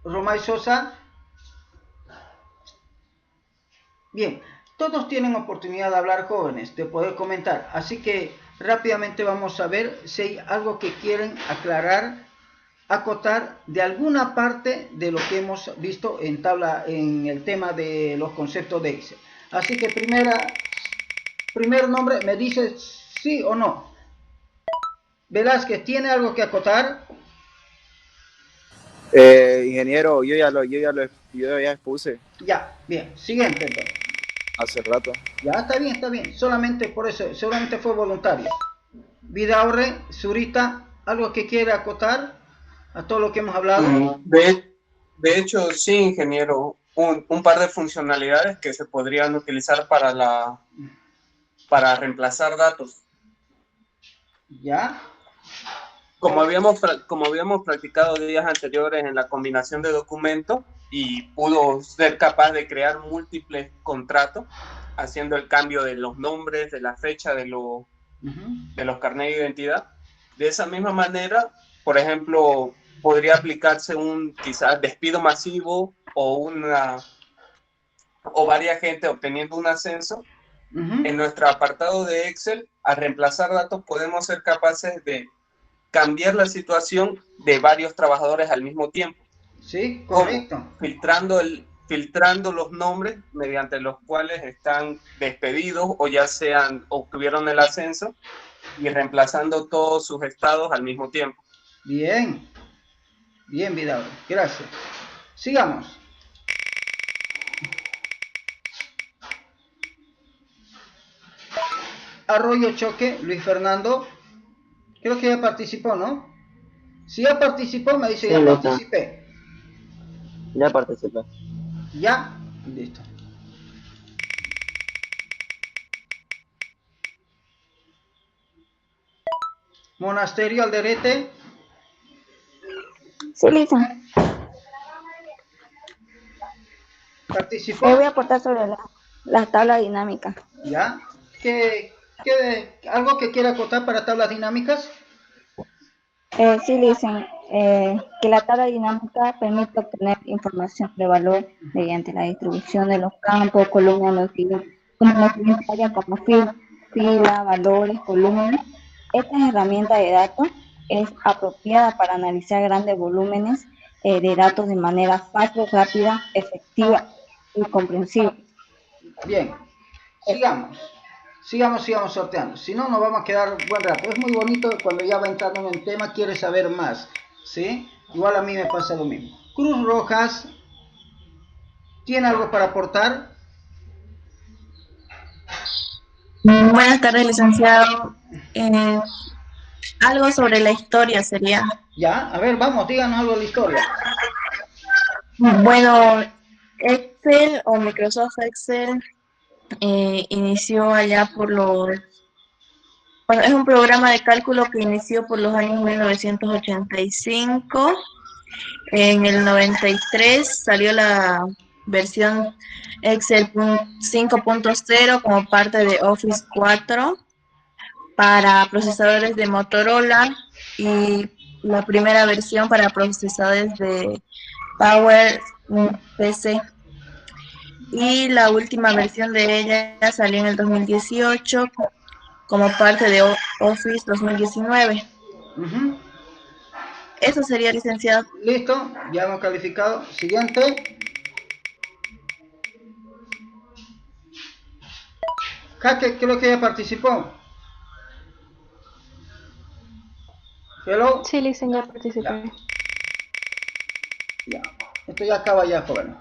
Romay Sosa. Bien, todos tienen oportunidad de hablar, jóvenes, de poder comentar, así que rápidamente vamos a ver si hay algo que quieren aclarar, acotar de alguna parte de lo que hemos visto en el tema de los conceptos de Excel. Así que primer nombre, me dice sí o no. Velázquez, ¿tiene algo que acotar? Ingeniero, yo ya expuse. Ya, bien, siguiente entonces. Hace rato. Ya, está bien, solamente por eso, solamente fue voluntario. Vidaurre, Zurita, ¿algo que quiere acotar a todo lo que hemos hablado? De hecho, sí, ingeniero, un par de funcionalidades que se podrían utilizar para reemplazar datos. ¿Ya? Como habíamos practicado días anteriores en la combinación de documentos y pudo ser capaz de crear múltiples contratos haciendo el cambio de los nombres, de la fecha de los carnets de identidad. De esa misma manera, por ejemplo, podría aplicarse un quizás despido masivo o varias gente obteniendo un ascenso. En nuestro apartado de Excel, al reemplazar datos, podemos ser capaces de cambiar la situación de varios trabajadores al mismo tiempo. Sí, correcto. Filtrando los nombres mediante los cuales están despedidos o ya sean obtuvieron el ascenso y reemplazando todos sus estados al mismo tiempo. Bien, Vidal, gracias. Sigamos. Arroyo Choque, Luis Fernando. Creo que ya participó, ¿no? Si ya participó, me dice sí, ya participé. Ya participé. Ya, listo. Monasterio Alderete. Sí, listo. ¿Participó? Voy a aportar sobre la tabla dinámica. ¿Ya? ¿Qué ¿Algo que quiera acotar para tablas dinámicas? Sí, dicen que la tabla dinámica permite obtener información de valor mediante la distribución de los campos, columnas, como en la siguiente área como fila, valores, columnas. Esta herramienta de datos es apropiada para analizar grandes volúmenes de datos de manera fácil, rápida, efectiva y comprensible. Bien, sigamos sorteando, si no nos vamos a quedar buen rato. Es muy bonito cuando ya va entrando en el tema, quiere saber más, ¿sí? Igual a mí me pasa lo mismo. Cruz Rojas, ¿tiene algo para aportar? Buenas tardes, licenciado. Algo sobre la historia sería. Ya, a ver, vamos, díganos algo de la historia. Bueno, Excel o Microsoft Excel inició allá por los... Bueno, es un programa de cálculo que inició por los años 1985. En el 93 salió la versión Excel 5.0 como parte de Office 4 para procesadores de Motorola y la primera versión para procesadores de Power PC. Y la última versión de ella salió en el 2018 como parte de Office 2019. Eso sería, licenciado. Listo, ya hemos calificado. Siguiente. Jaque, creo que ya participó. Hello. Sí, licenciado, participé. Ya. Esto ya acaba ya, joven.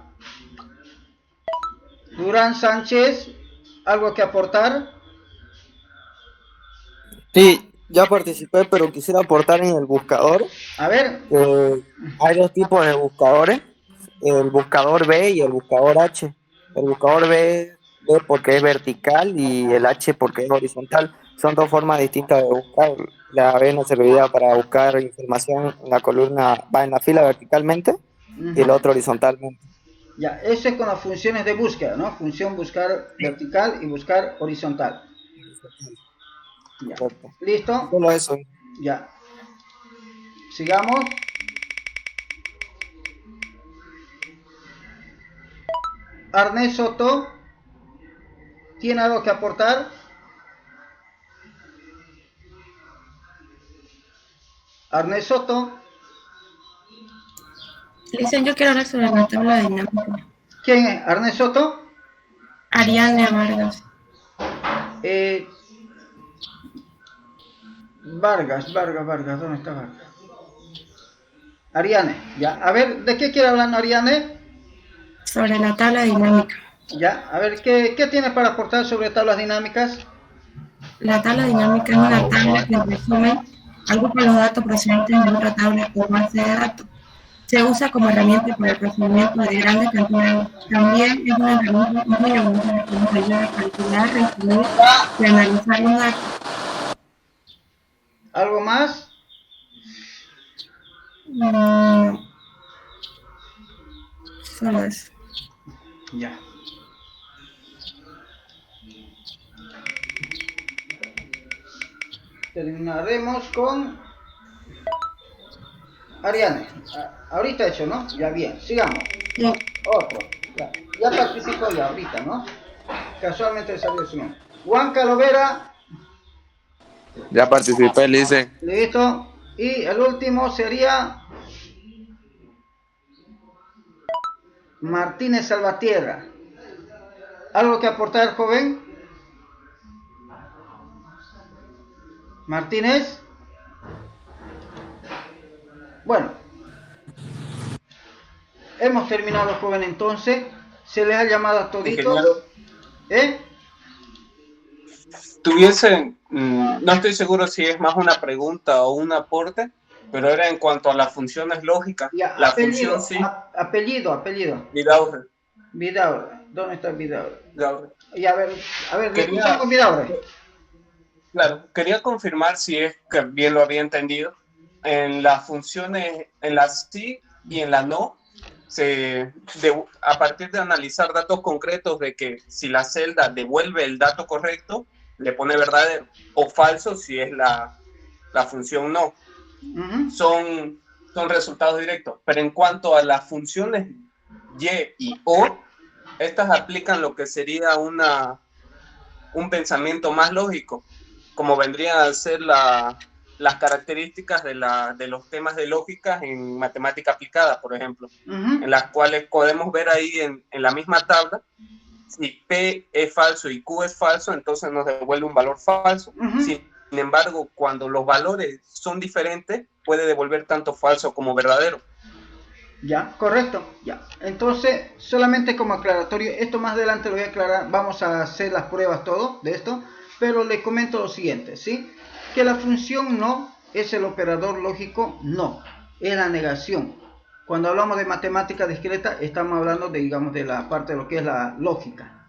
Durán Sánchez, ¿algo que aportar? Sí, ya participé, pero quisiera aportar en el buscador. A ver. Hay dos tipos de buscadores, el buscador B y el buscador H. El buscador B porque es vertical y el H porque es horizontal. Son dos formas distintas de buscar. La B nos serviría para buscar información en la columna, va en la fila verticalmente y el otro horizontalmente. Ya, eso es con las funciones de búsqueda, ¿no? Función buscar vertical y buscar horizontal. Ya. ¿Listo? Solo eso. Ya. Sigamos. Arnés Soto, ¿tiene algo que aportar? Arnés Soto. Dicen, yo quiero hablar sobre la tabla dinámica. ¿Quién es? ¿Arnés Soto? Ariane Vargas. Vargas, ¿dónde está Vargas? Ariane, ya. A ver, ¿de qué quiere hablar Ariane? Sobre la tabla dinámica. Ya, a ver, ¿qué tiene para aportar sobre tablas dinámicas? La tabla dinámica es una tabla que resume agrupa los datos procedentes de otra tabla por base de datos. Se usa como herramienta para el procesamiento de grandes cantidades. También es una herramienta muy útil que nos ayuda a calcular, resumir y analizar los datos. ¿Algo más? Solo eso. Ya. Terminaremos con Ariane. Ahorita hecho, ¿no? Ya bien, sigamos. Sí. Otro. Ya participó ya ahorita, ¿no? Casualmente salió su nombre. Juan Calovera. Ya participé, Lice. Listo. Y el último sería Martínez Salvatierra. ¿Algo que aportar, joven? Martínez. Bueno, hemos terminado, joven, entonces. Se les ha llamado a toditos. No estoy seguro si es más una pregunta o un aporte, pero era en cuanto a las funciones lógicas. Ya, la apellido, función sí. Apellido. Vidaurre. ¿Dónde está Vidaurre? Y a ver, quería, con Vidaurre. Claro, quería confirmar si es que bien lo había entendido. En las funciones, en la sí y en la no, a partir de analizar datos concretos de que si la celda devuelve el dato correcto, le pone verdadero, o falso si es la función no. Son resultados directos. Pero en cuanto a las funciones y y o, estas aplican lo que sería un pensamiento más lógico, como vendrían a ser las características de los temas de lógica en matemática aplicada, por ejemplo, en las cuales podemos ver ahí en la misma tabla, si P es falso y Q es falso, entonces nos devuelve un valor falso. Sin embargo, cuando los valores son diferentes, puede devolver tanto falso como verdadero. Ya, correcto, ya. Entonces, solamente como aclaratorio, esto más adelante lo voy a aclarar, vamos a hacer las pruebas todo de esto, pero les comento lo siguiente, ¿sí? Que la función no es el operador lógico no, es la negación. Cuando hablamos de matemática discreta, estamos hablando de, digamos, de la parte de lo que es la lógica.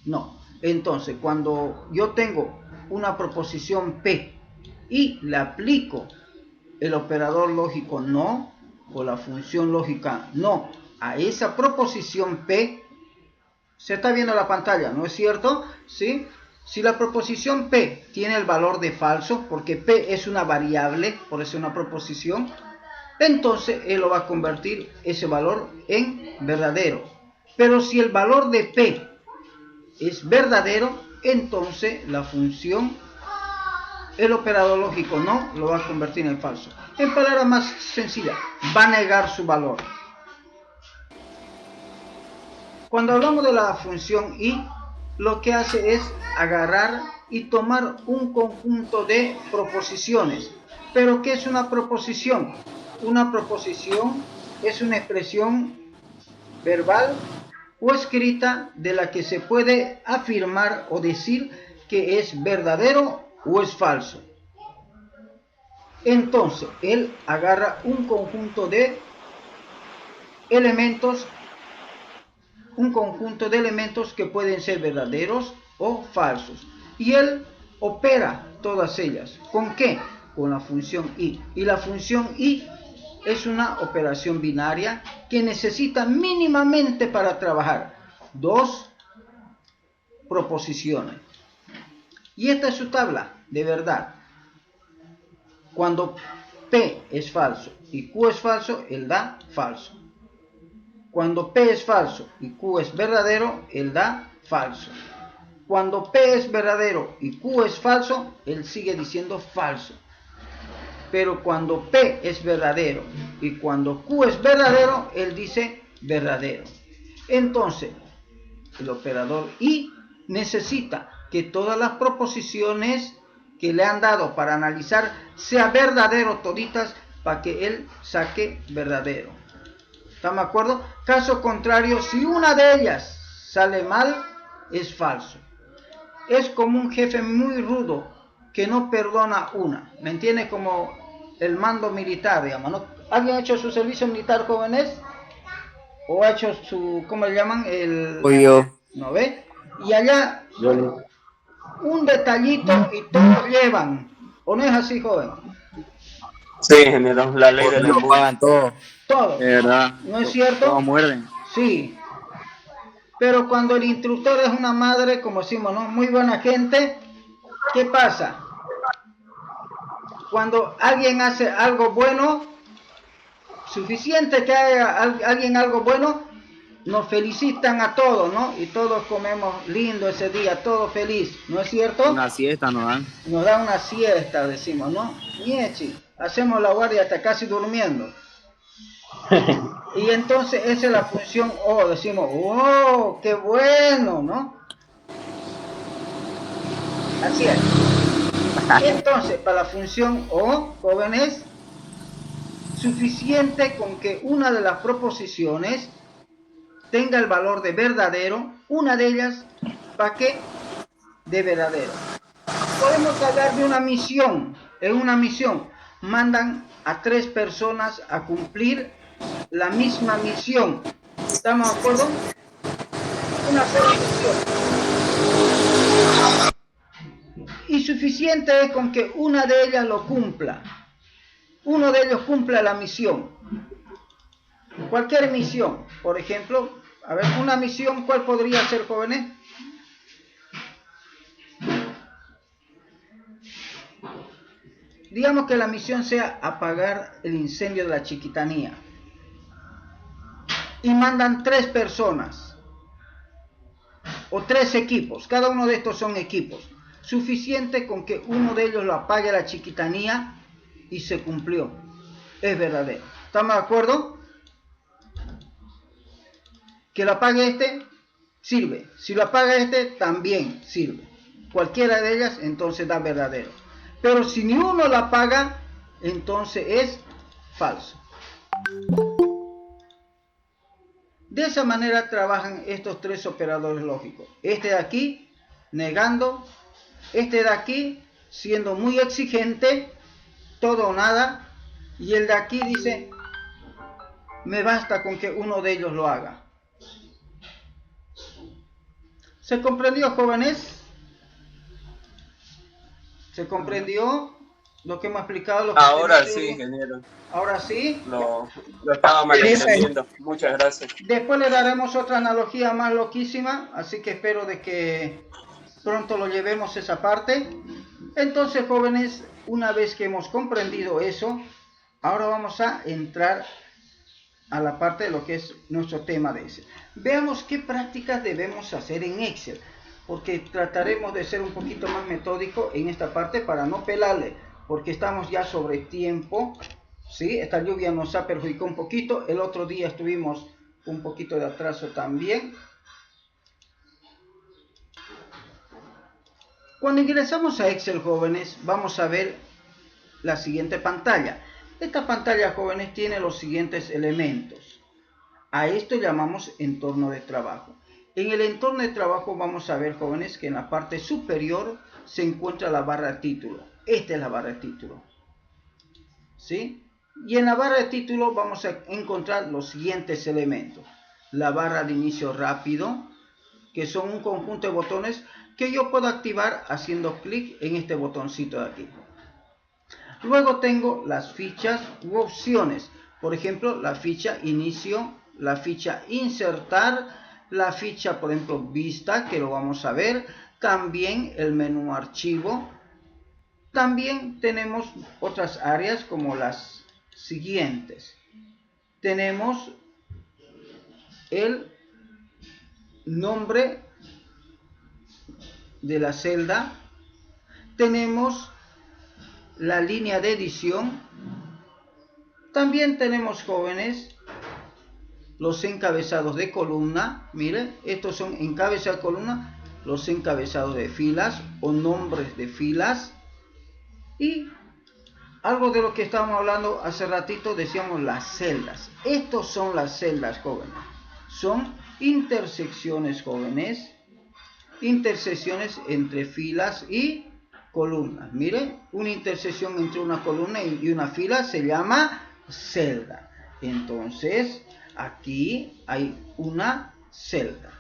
No. Entonces, cuando yo tengo una proposición P y le aplico el operador lógico no, o la función lógica no, a esa proposición P, se está viendo la pantalla, ¿no es cierto? ¿Sí? Si la proposición P tiene el valor de falso, porque P es una variable, por eso es una proposición, entonces él lo va a convertir ese valor en verdadero. Pero si el valor de P es verdadero, entonces la función, el operador lógico no, lo va a convertir en falso. En palabras más sencillas, va a negar su valor. Cuando hablamos de la función y, lo que hace es agarrar y tomar un conjunto de proposiciones. ¿Pero qué es una proposición? Una proposición es una expresión verbal o escrita de la que se puede afirmar o decir que es verdadero o es falso. Entonces, él agarra un conjunto de elementos, que pueden ser verdaderos o falsos. Y él opera todas ellas. ¿Con qué? Con la función y. Y la función y es una operación binaria que necesita mínimamente para trabajar dos proposiciones. Y esta es su tabla de verdad. Cuando P es falso y Q es falso, él da falso. Cuando P es falso y Q es verdadero, él da falso. Cuando P es verdadero y Q es falso, él sigue diciendo falso. Pero cuando P es verdadero y cuando Q es verdadero, él dice verdadero. Entonces, el operador y necesita que todas las proposiciones que le han dado para analizar sea verdadero toditas para que él saque verdadero. ¿Estamos de acuerdo? Caso contrario, si una de ellas sale mal, es falso. Es como un jefe muy rudo que no perdona una. ¿Me entiende? Como el mando militar, digamos, ¿no? ¿Alguien ha hecho su servicio militar, jóvenes? ¿O ha hecho su, cómo le llaman? Yo. ¿No ve? Y allá un detallito y todos llevan. ¿O no es así, joven? Sí, general, la ley del embudo. Pagan todo. Todo. De verdad. ¿No es cierto? Todos muerden. Sí. Pero cuando el instructor es una madre, como decimos, ¿no? Muy buena gente, ¿qué pasa? Cuando alguien hace algo bueno, suficiente que haga alguien algo bueno, nos felicitan a todos, ¿no? Y todos comemos lindo ese día, todo feliz, ¿no es cierto? Una siesta nos dan. Nos da una siesta, decimos, ¿no? Niechi, hacemos la guardia hasta casi durmiendo. Y entonces esa es la función O, decimos, ¡oh, qué bueno!, ¿no? Así es. Entonces, para la función O, jóvenes, suficiente con que una de las proposiciones tenga el valor de verdadero, una de ellas, ¿para qué? De verdadero. Podemos hablar de una misión. En una misión mandan a 3 personas a cumplir la misma misión. ¿Estamos de acuerdo? Una sola misión. Y suficiente es con que una de ellas lo cumpla. Uno de ellos cumpla la misión. Cualquier misión. Por ejemplo, a ver, una misión, ¿cuál podría ser, jóvenes? Digamos que la misión sea apagar el incendio de la Chiquitanía. Y mandan 3 personas. O 3 equipos. Cada uno de estos son equipos. Suficiente con que uno de ellos lo apague la Chiquitanía y se cumplió. Es verdadero. ¿Estamos de acuerdo? Que lo apague este, sirve. Si lo apaga este, también sirve. Cualquiera de ellas, entonces da verdadero. Pero si ni uno la apaga, entonces es falso. De esa manera trabajan estos 3 operadores lógicos. Este de aquí, negando. Este de aquí, siendo muy exigente, todo o nada. Y el de aquí dice, me basta con que uno de ellos lo haga. ¿Se comprendió, jóvenes? ¿Se comprendió lo que hemos explicado? Ahora sí, ingeniero. ¿Ahora sí? Lo estaba malentendiendo. Muchas gracias. Después le daremos otra analogía más loquísima, así que espero de que pronto lo llevemos esa parte. Entonces, jóvenes, una vez que hemos comprendido eso, ahora vamos a entrar a la parte de lo que es nuestro tema de Excel. Veamos qué prácticas debemos hacer en Excel, porque trataremos de ser un poquito más metódico en esta parte para no pelarle, porque estamos ya sobre tiempo, ¿sí? Esta lluvia nos ha perjudicado un poquito, el otro día estuvimos un poquito de atraso también. Cuando ingresamos a Excel, jóvenes, vamos a ver la siguiente pantalla. Esta pantalla, jóvenes, tiene los siguientes elementos. A esto llamamos entorno de trabajo. En el entorno de trabajo vamos a ver, jóvenes, que en la parte superior se encuentra la barra de título. Esta es la barra de título. ¿Sí? Y en la barra de título vamos a encontrar los siguientes elementos. La barra de inicio rápido, que son un conjunto de botones que yo puedo activar haciendo clic en este botoncito de aquí. Luego tengo las fichas u opciones. Por ejemplo, la ficha inicio, la ficha insertar, la ficha, por ejemplo, vista, que lo vamos a ver. También el menú archivo. También tenemos otras áreas como las siguientes. Tenemos el nombre de la celda. Tenemos la línea de edición. También tenemos, jóvenes, los encabezados de columna. Miren, estos son encabezados de columna, los encabezados de filas o nombres de filas. Y algo de lo que estábamos hablando hace ratito, decíamos las celdas. Estos son las celdas, jóvenes. Son intersecciones, jóvenes. Intersecciones entre filas y columnas. Miren, una intersección entre una columna y una fila se llama celda. Entonces, aquí hay una celda.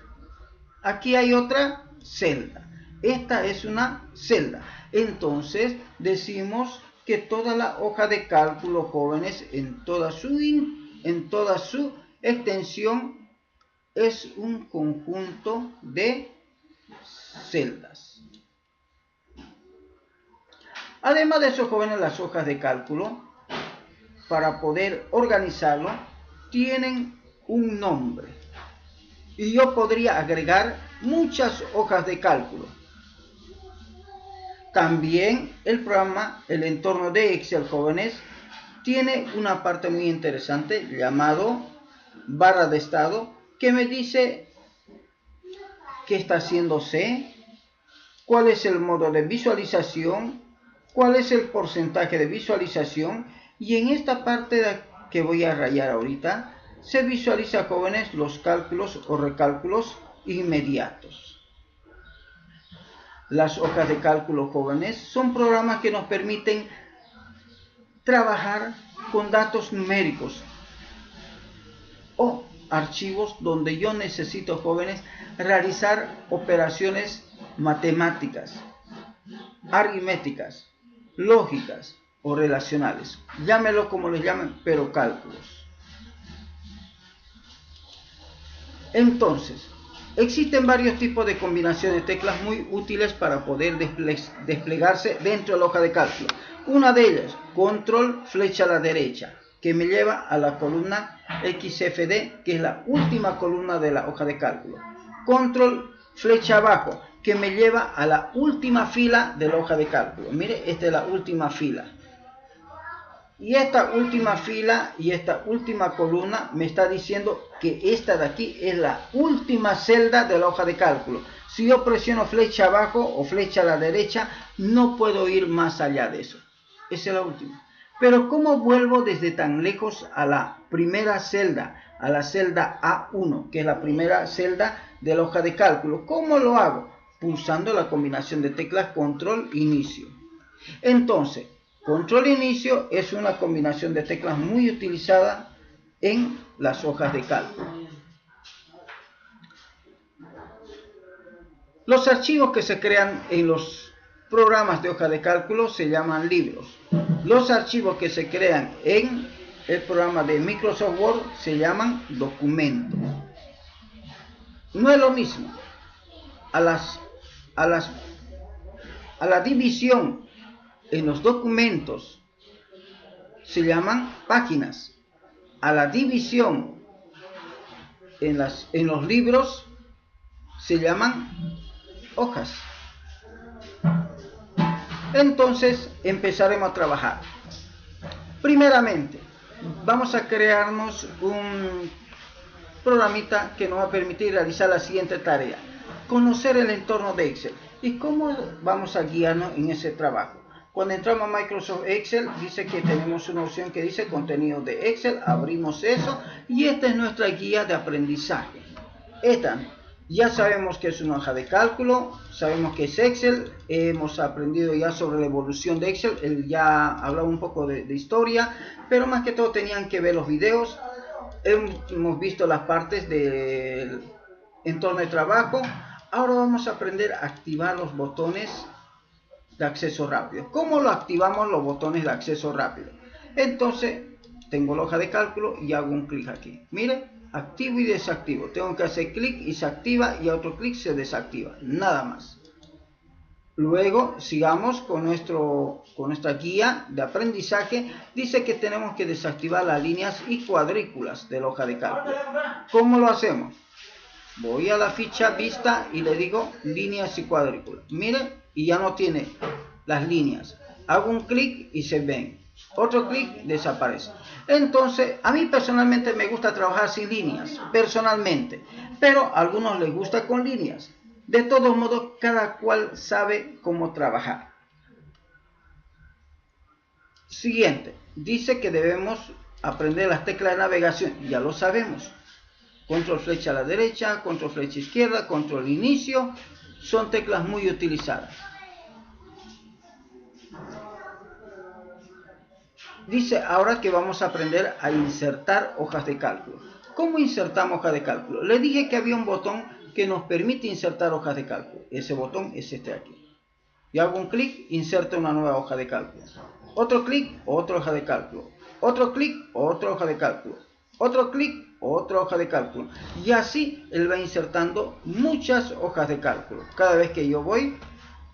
Aquí hay otra celda. Esta es una celda. Entonces, decimos que toda la hoja de cálculo, jóvenes, en toda su extensión, es un conjunto de celdas. Además de eso, jóvenes, las hojas de cálculo, para poder organizarlo, tienen un nombre. Y yo podría agregar muchas hojas de cálculo. También el programa, el entorno de Excel, jóvenes, tiene una parte muy interesante llamado barra de estado, que me dice qué está haciéndose, cuál es el modo de visualización, cuál es el porcentaje de visualización, y en esta parte que voy a rayar ahorita se visualiza, jóvenes, los cálculos o recálculos inmediatos. Las hojas de cálculo, jóvenes, son programas que nos permiten trabajar con datos numéricos o archivos donde yo necesito, jóvenes, realizar operaciones matemáticas, aritméticas, lógicas o relacionales. Llámelo como les llamen, pero cálculos. Entonces, Existen varios tipos de combinaciones de teclas muy útiles para poder desplegarse dentro de la hoja de cálculo. Una de ellas, control flecha a la derecha, que me lleva a la columna XFD, que es la última columna de la hoja de cálculo. Control flecha abajo, que me lleva a la última fila de la hoja de cálculo. Mire, esta es la última fila. Y esta última fila y esta última columna me está diciendo que esta de aquí es la última celda de la hoja de cálculo. Si yo presiono flecha abajo o flecha a la derecha, no puedo ir más allá de eso. Esa es la última. Pero ¿cómo vuelvo desde tan lejos a la primera celda, a la celda A1, que es la primera celda de la hoja de cálculo? ¿Cómo lo hago? Pulsando la combinación de teclas control inicio. Entonces, control inicio es una combinación de teclas muy utilizada en las hojas de cálculo. Los archivos que se crean en los programas de hoja de cálculo se llaman libros. Los archivos que se crean en el programa de Microsoft Word se llaman documentos. No es lo mismo. A la división en los documentos se llaman páginas. A la división en los libros se llaman hojas. Entonces empezaremos a trabajar. Primeramente, vamos a crearnos un programita que nos va a permitir realizar la siguiente tarea: conocer el entorno de Excel. ¿Y cómo vamos a guiarnos en ese trabajo? Cuando entramos a Microsoft Excel, dice que tenemos una opción que dice contenido de Excel. Abrimos eso y esta es nuestra guía de aprendizaje. Esta, ya sabemos que es una hoja de cálculo, sabemos que es Excel, hemos aprendido ya sobre la evolución de Excel, él ya hablaba un poco de historia, pero más que todo tenían que ver los videos. Hemos visto las partes del entorno de trabajo. Ahora vamos a aprender a activar los botones de acceso rápido. ¿Cómo lo activamos los botones de acceso rápido? Entonces, tengo la hoja de cálculo y hago un clic aquí. Mire, activo y desactivo. Tengo que hacer clic y se activa y a otro clic se desactiva. Nada más. Luego, sigamos con nuestra guía de aprendizaje. Dice que tenemos que desactivar las líneas y cuadrículas de la hoja de cálculo. ¿Cómo lo hacemos? Voy a la ficha vista y le digo líneas y cuadrículas. Mire, y ya no tiene las líneas. Hago un clic y se ven. Otro clic, desaparece. Entonces, a mí personalmente me gusta trabajar sin líneas, personalmente. Pero a algunos les gusta con líneas. De todos modos, cada cual sabe cómo trabajar. Siguiente, dice que debemos aprender las teclas de navegación. Ya lo sabemos. Control flecha a la derecha, control flecha izquierda, control inicio. Son teclas muy utilizadas. Dice ahora que vamos a aprender a insertar hojas de cálculo. ¿Cómo insertamos hojas de cálculo? Le dije que había un botón que nos permite insertar hojas de cálculo. Ese botón es este aquí. Y hago un clic, inserta una nueva hoja de cálculo. Otro clic, otra hoja de cálculo. Otro clic, otra hoja de cálculo. Otro clic, otra hoja de cálculo. Y así él va insertando muchas hojas de cálculo cada vez que yo voy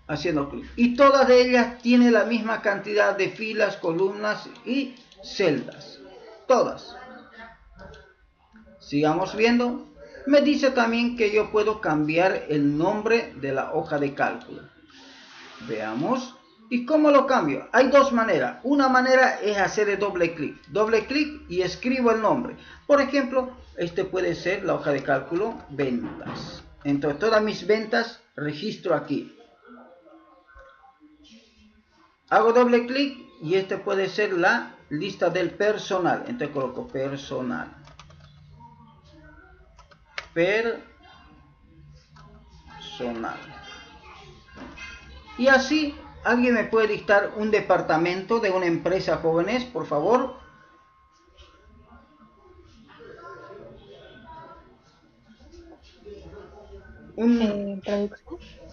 haciendo clic. Y todas de ellas tienen la misma cantidad de filas, columnas y celdas. Todas. Sigamos viendo. Me dice también que yo puedo cambiar el nombre de la hoja de cálculo. Veamos. ¿Y cómo lo cambio? Hay dos maneras. Una manera es hacer el doble clic. Doble clic y escribo el nombre. Por ejemplo, este puede ser la hoja de cálculo ventas. Entonces, todas mis ventas registro aquí. Hago doble clic y este puede ser la lista del personal. Entonces coloco personal. Personal. Y así, ¿alguien me puede dictar un departamento de una empresa, jóvenes, por favor? Producción.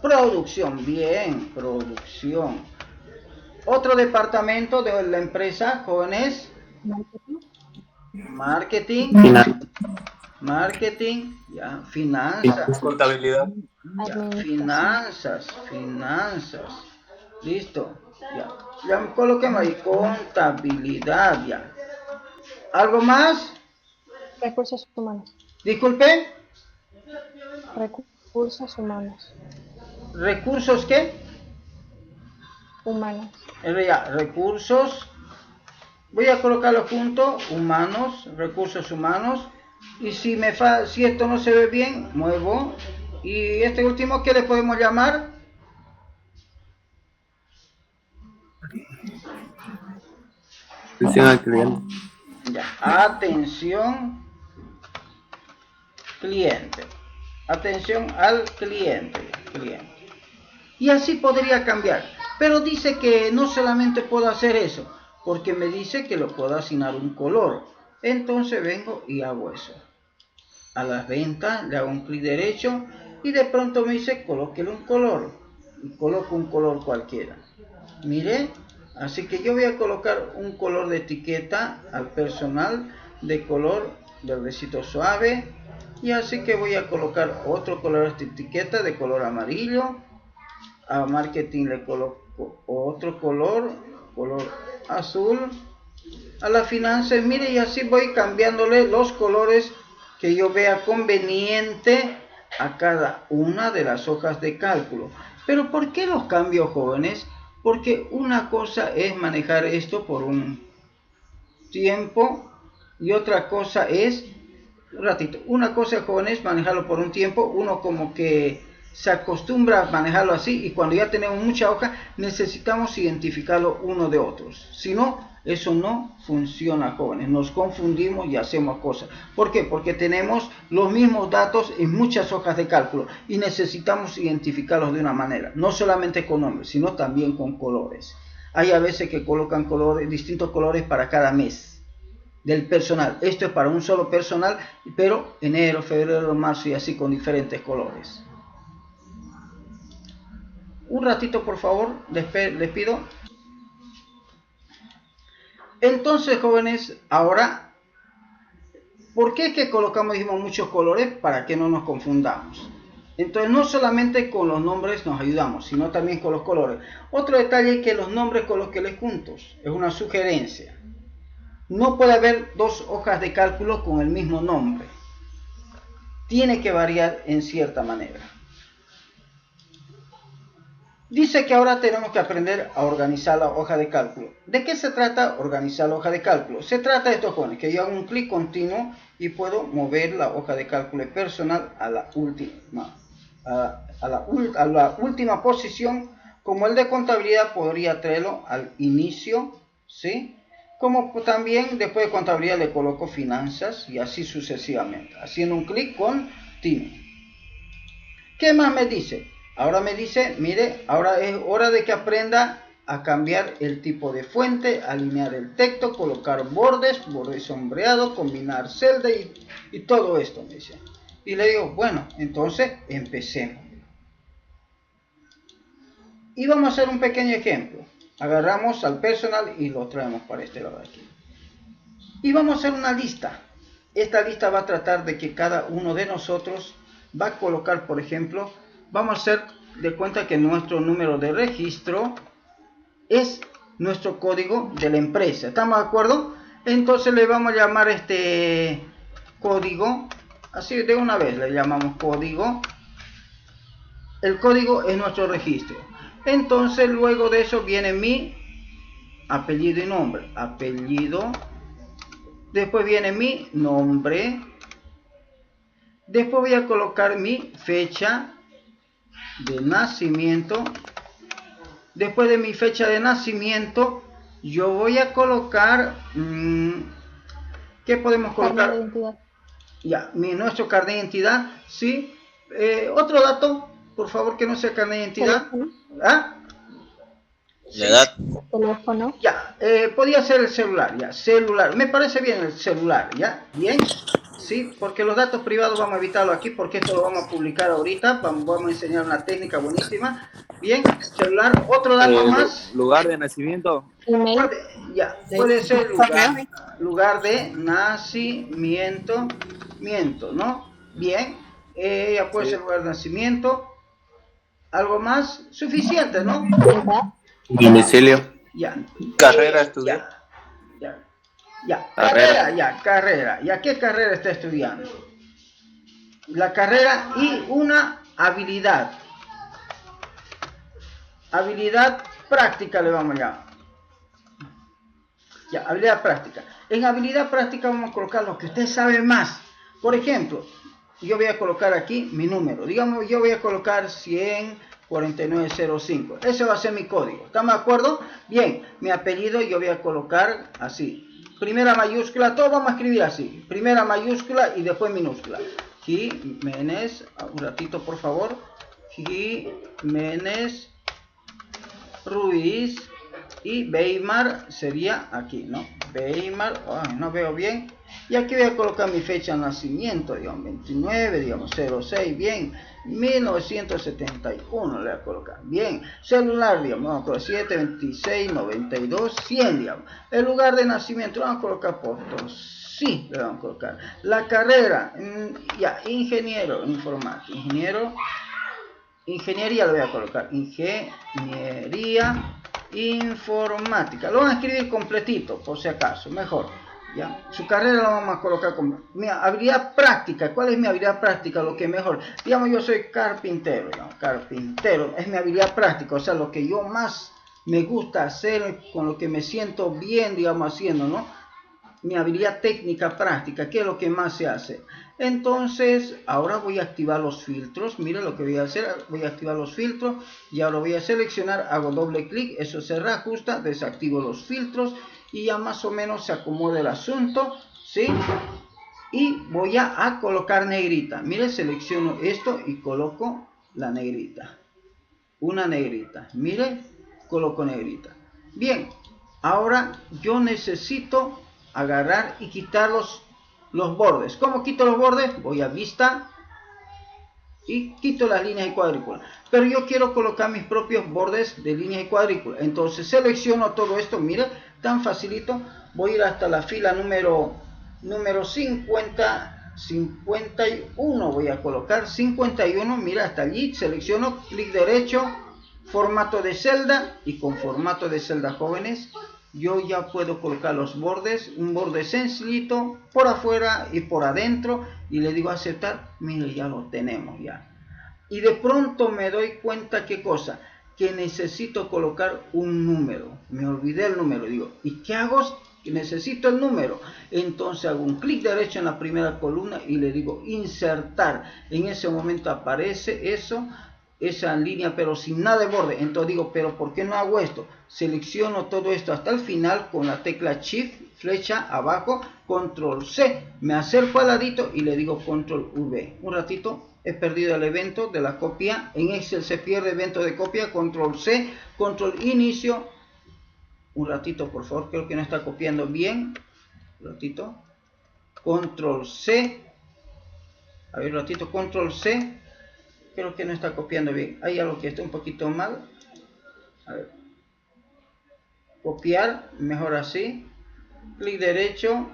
Producción, bien, producción. Otro departamento de la empresa, jóvenes. Marketing. Marketing. marketing, ya, finanzas, contabilidad, ya, finanzas, listo, ya coloquemos ahí, contabilidad, ya. ¿Algo más? Recursos humanos. Disculpe. Recursos humanos. ¿Recursos qué? Humanos. Ya, recursos. Voy a colocarlo junto, humanos, recursos humanos. Y si esto no se ve bien, muevo. Y este último, ¿qué le podemos llamar? Atención al cliente. Ya, atención cliente. Atención al cliente. Y así podría cambiar. Pero dice que no solamente puedo hacer eso, porque me dice que lo puedo asignar un color. Entonces vengo y hago eso. A las ventas le hago un clic derecho y de pronto me dice colóquele un color. Y coloco un color cualquiera. Mire, así que yo voy a colocar un color de etiqueta al personal de color verdecito suave. Y así que voy a colocar otro color de etiqueta de color amarillo. A marketing le coloco otro color azul. A la finanzas, mire, y así voy cambiándole los colores que yo vea conveniente a cada una de las hojas de cálculo. Pero ¿por qué los cambio, jóvenes? Porque una cosa es manejar esto por un tiempo y otra cosa es, una cosa, jóvenes, manejarlo por un tiempo, uno como que se acostumbra a manejarlo así y cuando ya tenemos mucha hoja necesitamos identificarlo uno de otros. Si no, eso no funciona, jóvenes. Nos confundimos y hacemos cosas. ¿Por qué? Porque tenemos los mismos datos en muchas hojas de cálculo y necesitamos identificarlos de una manera. No solamente con nombres, sino también con colores. Hay a veces que colocan colores, distintos colores para cada mes del personal. Esto es para un solo personal, pero enero, febrero, marzo y así con diferentes colores. Un ratito, por favor, les pido. Entonces, jóvenes, ahora, ¿por qué es que colocamos, dijimos, muchos colores? Para que no nos confundamos. Entonces, no solamente con los nombres nos ayudamos, sino también con los colores. Otro detalle es que los nombres colóquenlos juntos. Es una sugerencia. No puede haber dos hojas de cálculo con el mismo nombre. Tiene que variar en cierta manera. Dice que ahora tenemos que aprender a organizar la hoja de cálculo. ¿De qué se trata organizar la hoja de cálculo? Se trata de esto, jóvenes, que yo hago un clic continuo y puedo mover la hoja de cálculo personal a la última posición. Como el de contabilidad podría traerlo al inicio, ¿sí? Como también después de contabilidad le coloco finanzas y así sucesivamente, haciendo un clic continuo. ¿Qué más me dice? Ahora me dice, mire, ahora es hora de que aprenda a cambiar el tipo de fuente, alinear el texto, colocar bordes sombreados, combinar celdas y todo esto, me dice. Y le digo, bueno, entonces empecemos. Y vamos a hacer un pequeño ejemplo. Agarramos al personal y lo traemos para este lado de aquí. Y vamos a hacer una lista. Esta lista va a tratar de que cada uno de nosotros va a colocar, por ejemplo, vamos a hacer de cuenta que nuestro número de registro es nuestro código de la empresa. ¿Estamos de acuerdo? Entonces le vamos a llamar este código, así de una vez le llamamos código. El código es nuestro registro. Entonces luego de eso viene mi apellido y nombre. Apellido. Después viene mi nombre. Después voy a colocar mi fecha de nacimiento. Después de mi fecha de nacimiento, yo voy a colocar, ¿qué podemos colocar? Carnet de identidad. Ya, nuestro carnet de identidad, ¿sí? Otro dato, por favor, que no sea carnet de identidad. ¿Ah? La edad. Teléfono. Ya, podría ser el celular, ya, celular. Me parece bien el celular, ¿ya? Bien. Sí, porque los datos privados vamos a evitarlo aquí porque esto lo vamos a publicar ahorita. Vamos a enseñar una técnica buenísima. Bien, celular, otro dato más. Lugar de nacimiento. Ya, puede ser lugar de nacimiento. nacimiento, ¿no? Bien, ya puede ser lugar de nacimiento. ¿Algo más? Suficiente, ¿no? Domicilio. Ya. Carrera estudiar. Ya. Carrera. ¿Ya qué carrera está estudiando? La carrera y una habilidad. Habilidad práctica le vamos a llamar. Ya, habilidad práctica. En habilidad práctica vamos a colocar lo que usted sabe más. Por ejemplo, yo voy a colocar aquí mi número. Digamos, yo voy a colocar 1004905. Ese va a ser mi código. ¿Estamos de acuerdo? Bien, mi apellido yo voy a colocar así. Primera mayúscula, todo vamos a escribir así. Primera mayúscula y después minúscula. Jiménez, un ratito por favor. Jiménez Ruiz. Y Weimar sería aquí, ¿no? Weimar, no veo bien. Y aquí voy a colocar mi fecha de nacimiento, digamos, 29, digamos, 06, bien. 1971 le voy a colocar, bien. Celular, digamos, vamos a colocar 726 92 100, digamos. El lugar de nacimiento, vamos a colocar Potosí, le vamos a colocar. La carrera, ya, ingeniero informático, ingeniería le voy a colocar, ingeniería informática. Lo van a escribir completito, por si acaso, mejor. ¿Ya? Su carrera la vamos a colocar como mi habilidad práctica. ¿Cuál es mi habilidad práctica? Lo que mejor. Digamos, yo soy carpintero. ¿No? Carpintero es mi habilidad práctica. O sea, lo que yo más me gusta hacer, con lo que me siento bien, digamos, haciendo, ¿no? Mi habilidad técnica práctica, ¿qué es lo que más se hace? Entonces, ahora voy a activar los filtros. Miren lo que voy a hacer. Voy a activar los filtros y ahora voy a seleccionar, hago doble clic, eso se reajusta, desactivo los filtros y ya más o menos se acomoda el asunto, ¿sí? Y voy a colocar negrita. Miren, selecciono esto y coloco la negrita. Una negrita. Miren, coloco negrita. Bien, ahora yo necesito agarrar y quitar los bordes. ¿Cómo quito los bordes? Voy a vista y quito las líneas y cuadrículas. Pero yo quiero colocar mis propios bordes de líneas y cuadrículas. Entonces selecciono todo esto. Mira, tan facilito. Voy a ir hasta la fila número 51. Voy a colocar 51. Mira, hasta allí. Selecciono, clic derecho, formato de celda. Y con formato de celda, jóvenes, yo ya puedo colocar los bordes, un borde sencillito por afuera y por adentro, y le digo aceptar. Mire, ya lo tenemos ya. Y de pronto me doy cuenta, ¿qué cosa? Que necesito colocar un número. Me olvidé el número, digo, ¿y qué hago? Que necesito el número. Entonces hago un clic derecho en la primera columna y le digo insertar. En ese momento aparece eso, esa línea, pero sin nada de borde. Entonces digo, pero ¿por qué no hago esto? Selecciono todo esto hasta el final con la tecla Shift, flecha abajo, Control C. Me acerco al ladito y le digo Control V. Un ratito, he perdido el evento de la copia. En Excel se pierde evento de copia. Control C, Control Inicio. Un ratito, por favor, creo que no está copiando bien. Un ratito. Control C. A ver, un ratito, Control C. Creo que no está copiando bien. Hay algo que está un poquito mal. A ver. Copiar, mejor así. Clic derecho.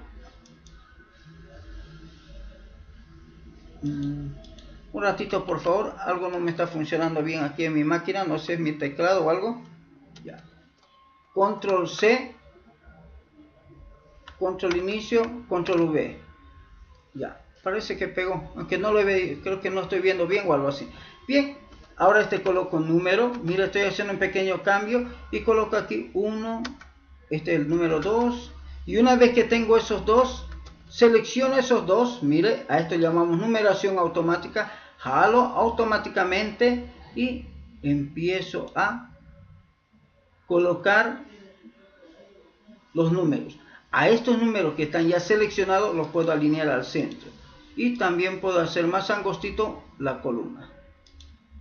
Un ratito, por favor. Algo no me está funcionando bien aquí en mi máquina. No sé si es mi teclado o algo. Ya. Control C. Control Inicio. Control V. Ya. Parece que pegó. Aunque no lo veo. Creo que no estoy viendo bien o algo así. Bien. Ahora coloco número. Mira, estoy haciendo un pequeño cambio. Y coloco aquí 1. Este es el número 2. Y una vez que tengo esos dos, selecciono esos dos. Mire, a esto llamamos numeración automática. Jalo automáticamente y empiezo a colocar los números. A estos números que están ya seleccionados los puedo alinear al centro. Y también puedo hacer más angostito la columna.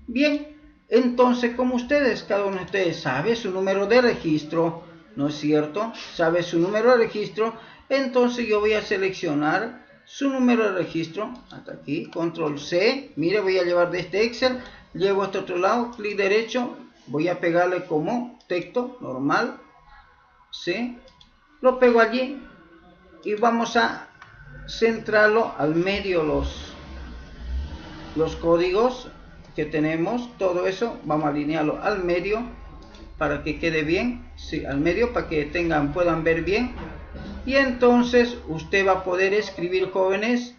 Bien, entonces como ustedes, cada uno de ustedes sabe su número de registro, ¿no es cierto? Sabe su número de registro. Entonces yo voy a seleccionar su número de registro. Hasta aquí. Control C. Mire, voy a llevar de este Excel. Llevo a este otro lado. Clic derecho. Voy a pegarle como texto normal. ¿Sí? Lo pego allí. Y vamos a centrarlo al medio, los códigos que tenemos, todo eso vamos a alinearlo al medio para que quede bien, sí, al medio, para que puedan ver bien. Y entonces usted va a poder escribir, jóvenes,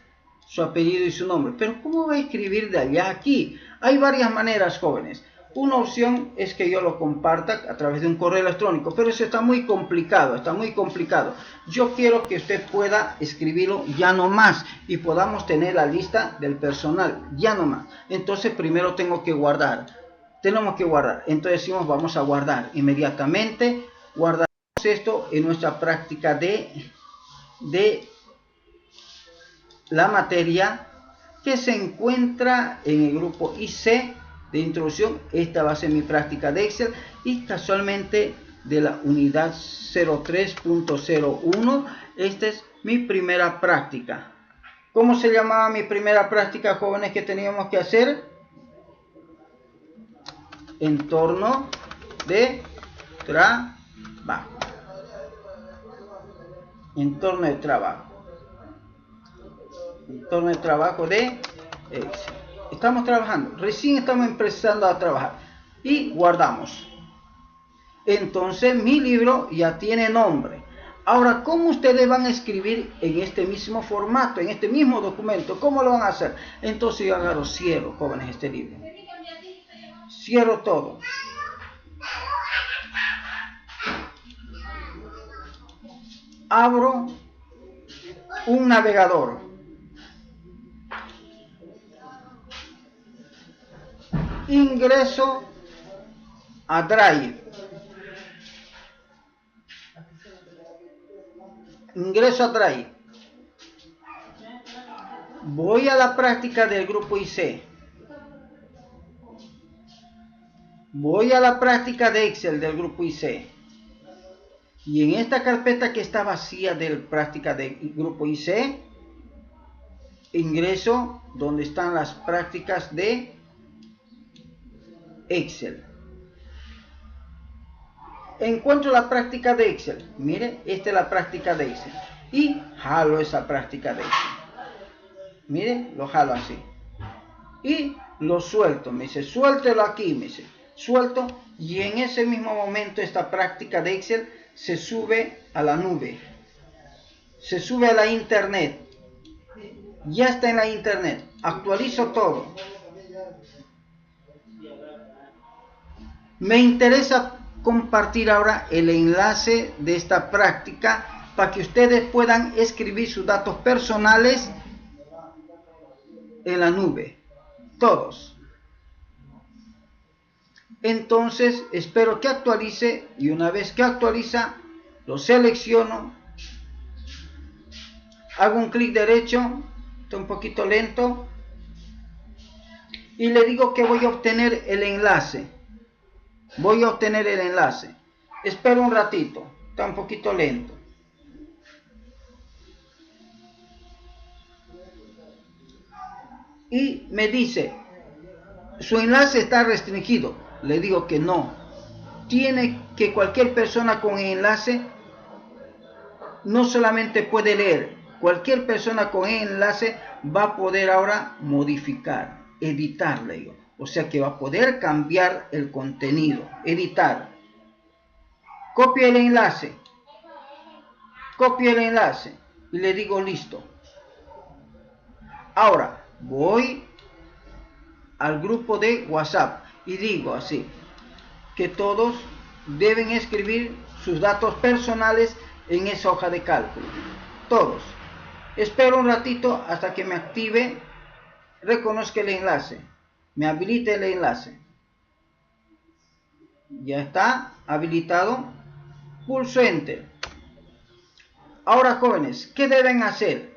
su apellido y su nombre. Pero ¿cómo va a escribir de allá a aquí? Hay varias maneras, jóvenes. Una opción es que yo lo comparta a través de un correo electrónico, pero eso está muy complicado, Yo quiero que usted pueda escribirlo ya no más y podamos tener la lista del personal, ya no más. Entonces primero tenemos que guardar. Entonces decimos, vamos a guardar inmediatamente. Guardamos esto en nuestra práctica de la materia que se encuentra en el grupo IC de introducción. Esta va a ser mi práctica de Excel y casualmente de la unidad 03.01. Esta es mi primera práctica. ¿Cómo se llamaba mi primera práctica, jóvenes, que teníamos que hacer? Entorno de trabajo. Entorno de trabajo de Excel. Estamos trabajando, recién estamos empezando a trabajar y guardamos. Entonces mi libro ya tiene nombre. Ahora, ¿cómo ustedes van a escribir en este mismo formato, en este mismo documento? ¿Cómo lo van a hacer? Entonces yo agarro, cierro, jóvenes, este libro. Cierro todo. Abro un navegador. Ingreso a Drive. Voy a la práctica del grupo IC. Voy a la práctica de Excel del grupo IC. Y en esta carpeta que está vacía de práctica del grupo IC, ingreso donde están las prácticas de Excel. Encuentro la práctica de Excel. Mire, esta es la práctica de Excel. Y jalo esa práctica de Excel. Mire, lo jalo así. Y lo suelto. Me dice, suéltelo aquí. Me dice, suelto. Y en ese mismo momento esta práctica de Excel se sube a la nube. Se sube a la internet. Ya está en la internet. Actualizo todo. Me interesa compartir ahora el enlace de esta práctica para que ustedes puedan escribir sus datos personales en la nube. Todos. Entonces espero que actualice y una vez que actualiza lo selecciono. Hago un clic derecho. Está un poquito lento. Y le digo que voy a obtener el enlace. Espero un ratito. Está un poquito lento. Y me dice, su enlace está restringido. Le digo que no. Tiene que cualquier persona con enlace no solamente puede leer. Cualquier persona con enlace va a poder ahora modificar, editar, le digo. O sea que va a poder cambiar el contenido, editar. Copio el enlace y le digo listo. Ahora voy al grupo de WhatsApp y digo así, que todos deben escribir sus datos personales en esa hoja de cálculo. Todos. Espero un ratito hasta que me active, reconozca el enlace. Me habilite el enlace. Ya está habilitado. Pulso Enter. Ahora, jóvenes, ¿qué deben hacer?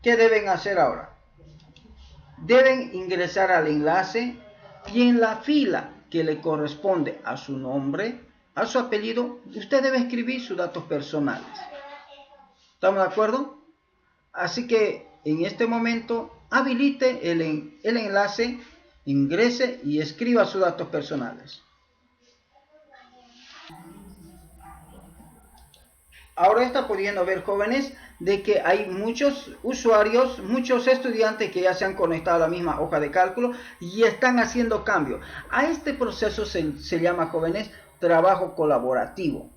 ¿Qué deben hacer ahora? Deben ingresar al enlace y en la fila que le corresponde a su nombre, a su apellido, usted debe escribir sus datos personales. ¿Estamos de acuerdo? Así que en este momento habilite el enlace, ingrese y escriba sus datos personales. ahora está pudiendo ver, jóvenes, de que hay muchos usuarios, muchos estudiantes que ya se han conectado a la misma hoja de cálculo y están haciendo cambios. A este proceso se llama, jóvenes, trabajo colaborativo.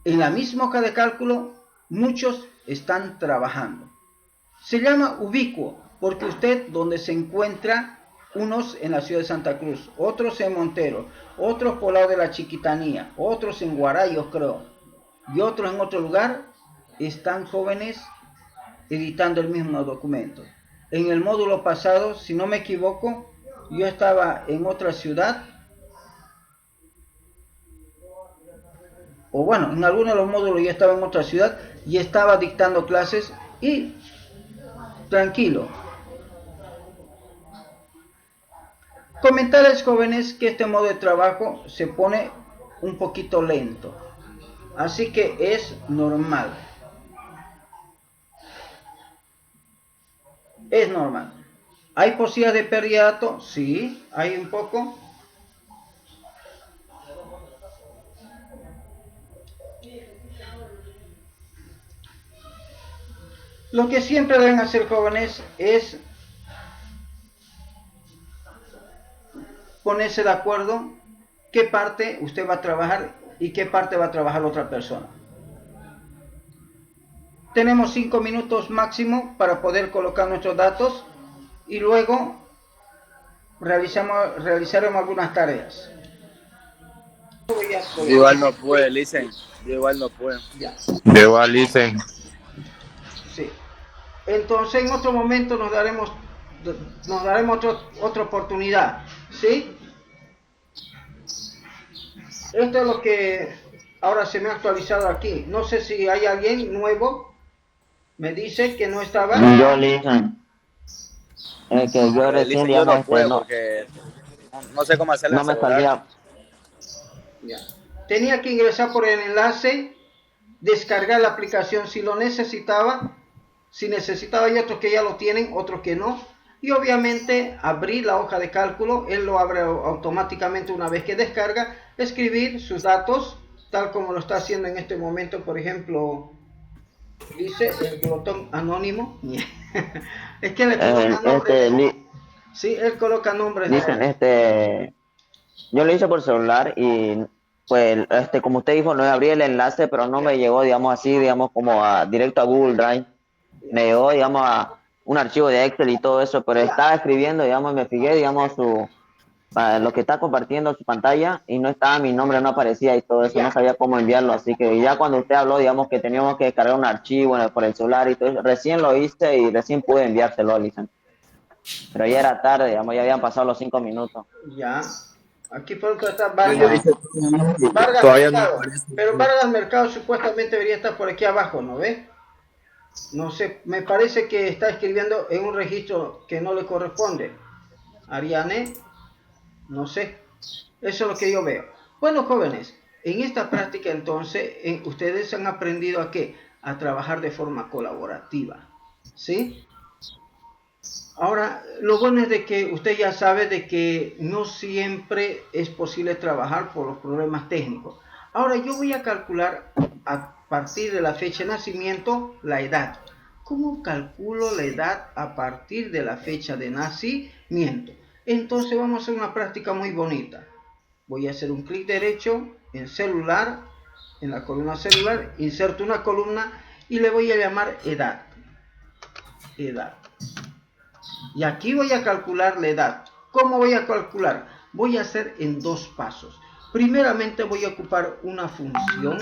En la misma hoja de cálculo, muchos están trabajando. Se llama ubicuo, porque usted donde se encuentra, unos en la ciudad de Santa Cruz, otros en Montero, otros por lado de la Chiquitanía, otros en Guarayos, creo, y otros en otro lugar, están, jóvenes, editando el mismo documento. En el módulo pasado, si no me equivoco, yo estaba en otra ciudad, o bueno, en alguno de los módulos yo estaba en otra ciudad y estaba dictando clases y tranquilo. Comentarles, jóvenes, que este modo de trabajo se pone un poquito lento, así que es normal. Es normal. ¿Hay posibilidad de pérdida de datos? Sí, hay un poco. Lo que siempre deben hacer, jóvenes, es ponerse de acuerdo qué parte usted va a trabajar y qué parte va a trabajar la otra persona. Tenemos 5 minutos máximo para poder colocar nuestros datos y luego realizaremos algunas tareas. Yo igual no puedo, listen. Yo igual no puedo. Yo igual, listen. Sí. Entonces en otro momento nos daremos otra oportunidad, ¿sí? Esto es lo que ahora se me ha actualizado aquí. No sé si hay alguien nuevo. Me dice que no estaba. Yo, listen. Es que yo recién, Listen, yo no puedo porque no sé cómo hacerlo. No me salía. Ya. Tenía que ingresar por el enlace, descargar la aplicación si lo necesitaba. Si necesitaba, hay otros que ya lo tienen, otros que no. Y obviamente abrir la hoja de cálculo, él lo abre automáticamente una vez que descarga, escribir sus datos, tal como lo está haciendo en este momento, por ejemplo, dice el glotón anónimo. Es que le coloca nombres. Sí, él coloca nombres. Dicen, yo lo hice por celular y pues como usted dijo, no abrí el enlace, pero no me llegó, digamos así, digamos como directo a Google Drive. Me llegó, digamos, a un archivo de Excel y todo eso, pero estaba escribiendo, digamos, me fijé, digamos, lo que está compartiendo su pantalla y no estaba mi nombre, no aparecía y todo eso, no sabía cómo enviarlo, así que ya cuando usted habló, digamos, que teníamos que descargar un archivo por el celular y todo eso, recién lo hice y recién pude enviárselo, Lizan. Pero ya era tarde, digamos, ya habían pasado los 5 minutos. Ya, aquí por otro está Vargas Mercado, pero Vargas Mercado supuestamente debería estar por aquí abajo, ¿no ve? No sé, me parece que está escribiendo en un registro que no le corresponde. Ariane, no sé. Eso es lo que yo veo. Bueno, jóvenes, en esta práctica entonces, ustedes han aprendido a ¿qué? A trabajar de forma colaborativa. ¿Sí? Ahora, lo bueno es de que usted ya sabe de que no siempre es posible trabajar por los problemas técnicos. Ahora yo voy a calcular a partir de la fecha de nacimiento la edad. ¿Cómo calculo la edad a partir de la fecha de nacimiento? Entonces vamos a hacer una práctica muy bonita. Voy a hacer un clic derecho en celular, en la columna celular, inserto una columna y le voy a llamar edad. Edad. Y aquí voy a calcular la edad. ¿Cómo voy a calcular? Voy a hacer en 2 pasos. Primeramente voy a ocupar una función.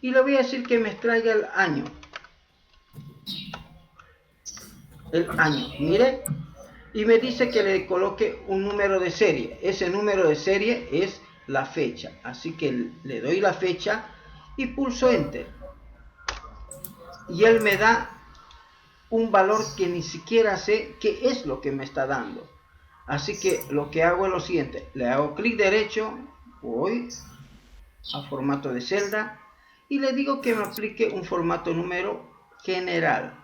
Y le voy a decir que me extraiga el año. Mire. Y me dice que le coloque un número de serie. Ese número de serie es la fecha. Así que le doy la fecha y pulso Enter. Y él me da un valor que ni siquiera sé qué es lo que me está dando. Así que lo que hago es lo siguiente. Le hago clic derecho, voy a formato de celda y le digo que me aplique un formato número general.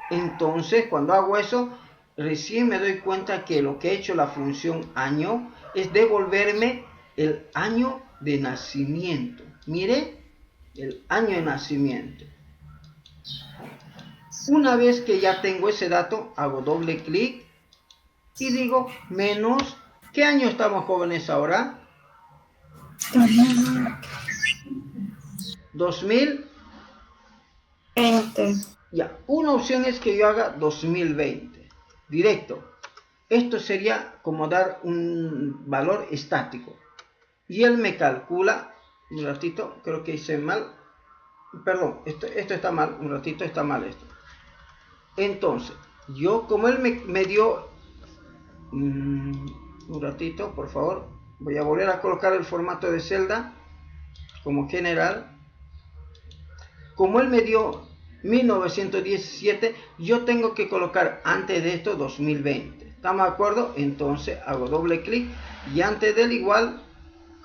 Entonces, cuando hago eso, recién me doy cuenta que lo que he hecho la función año es devolverme el año de nacimiento. Mire, el año de nacimiento. Una vez que ya tengo ese dato, hago doble clic y digo menos. ¿Qué año estamos, jóvenes, ahora? 2020. Ya, una opción es que yo haga 2020, directo. Esto sería como dar un valor estático. Y él me calcula, un ratito, creo que hice mal. Perdón, esto está mal, un ratito está mal esto. Entonces, yo como él me dio... un ratito, por favor. Voy a volver a colocar el formato de celda como general. Como él me dio 1917, yo tengo que colocar antes de esto 2020. ¿Estamos de acuerdo? Entonces hago doble clic y antes del igual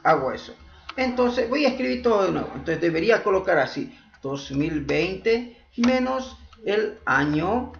hago eso. Entonces voy a escribir todo de nuevo. Entonces debería colocar así: 2020 menos el año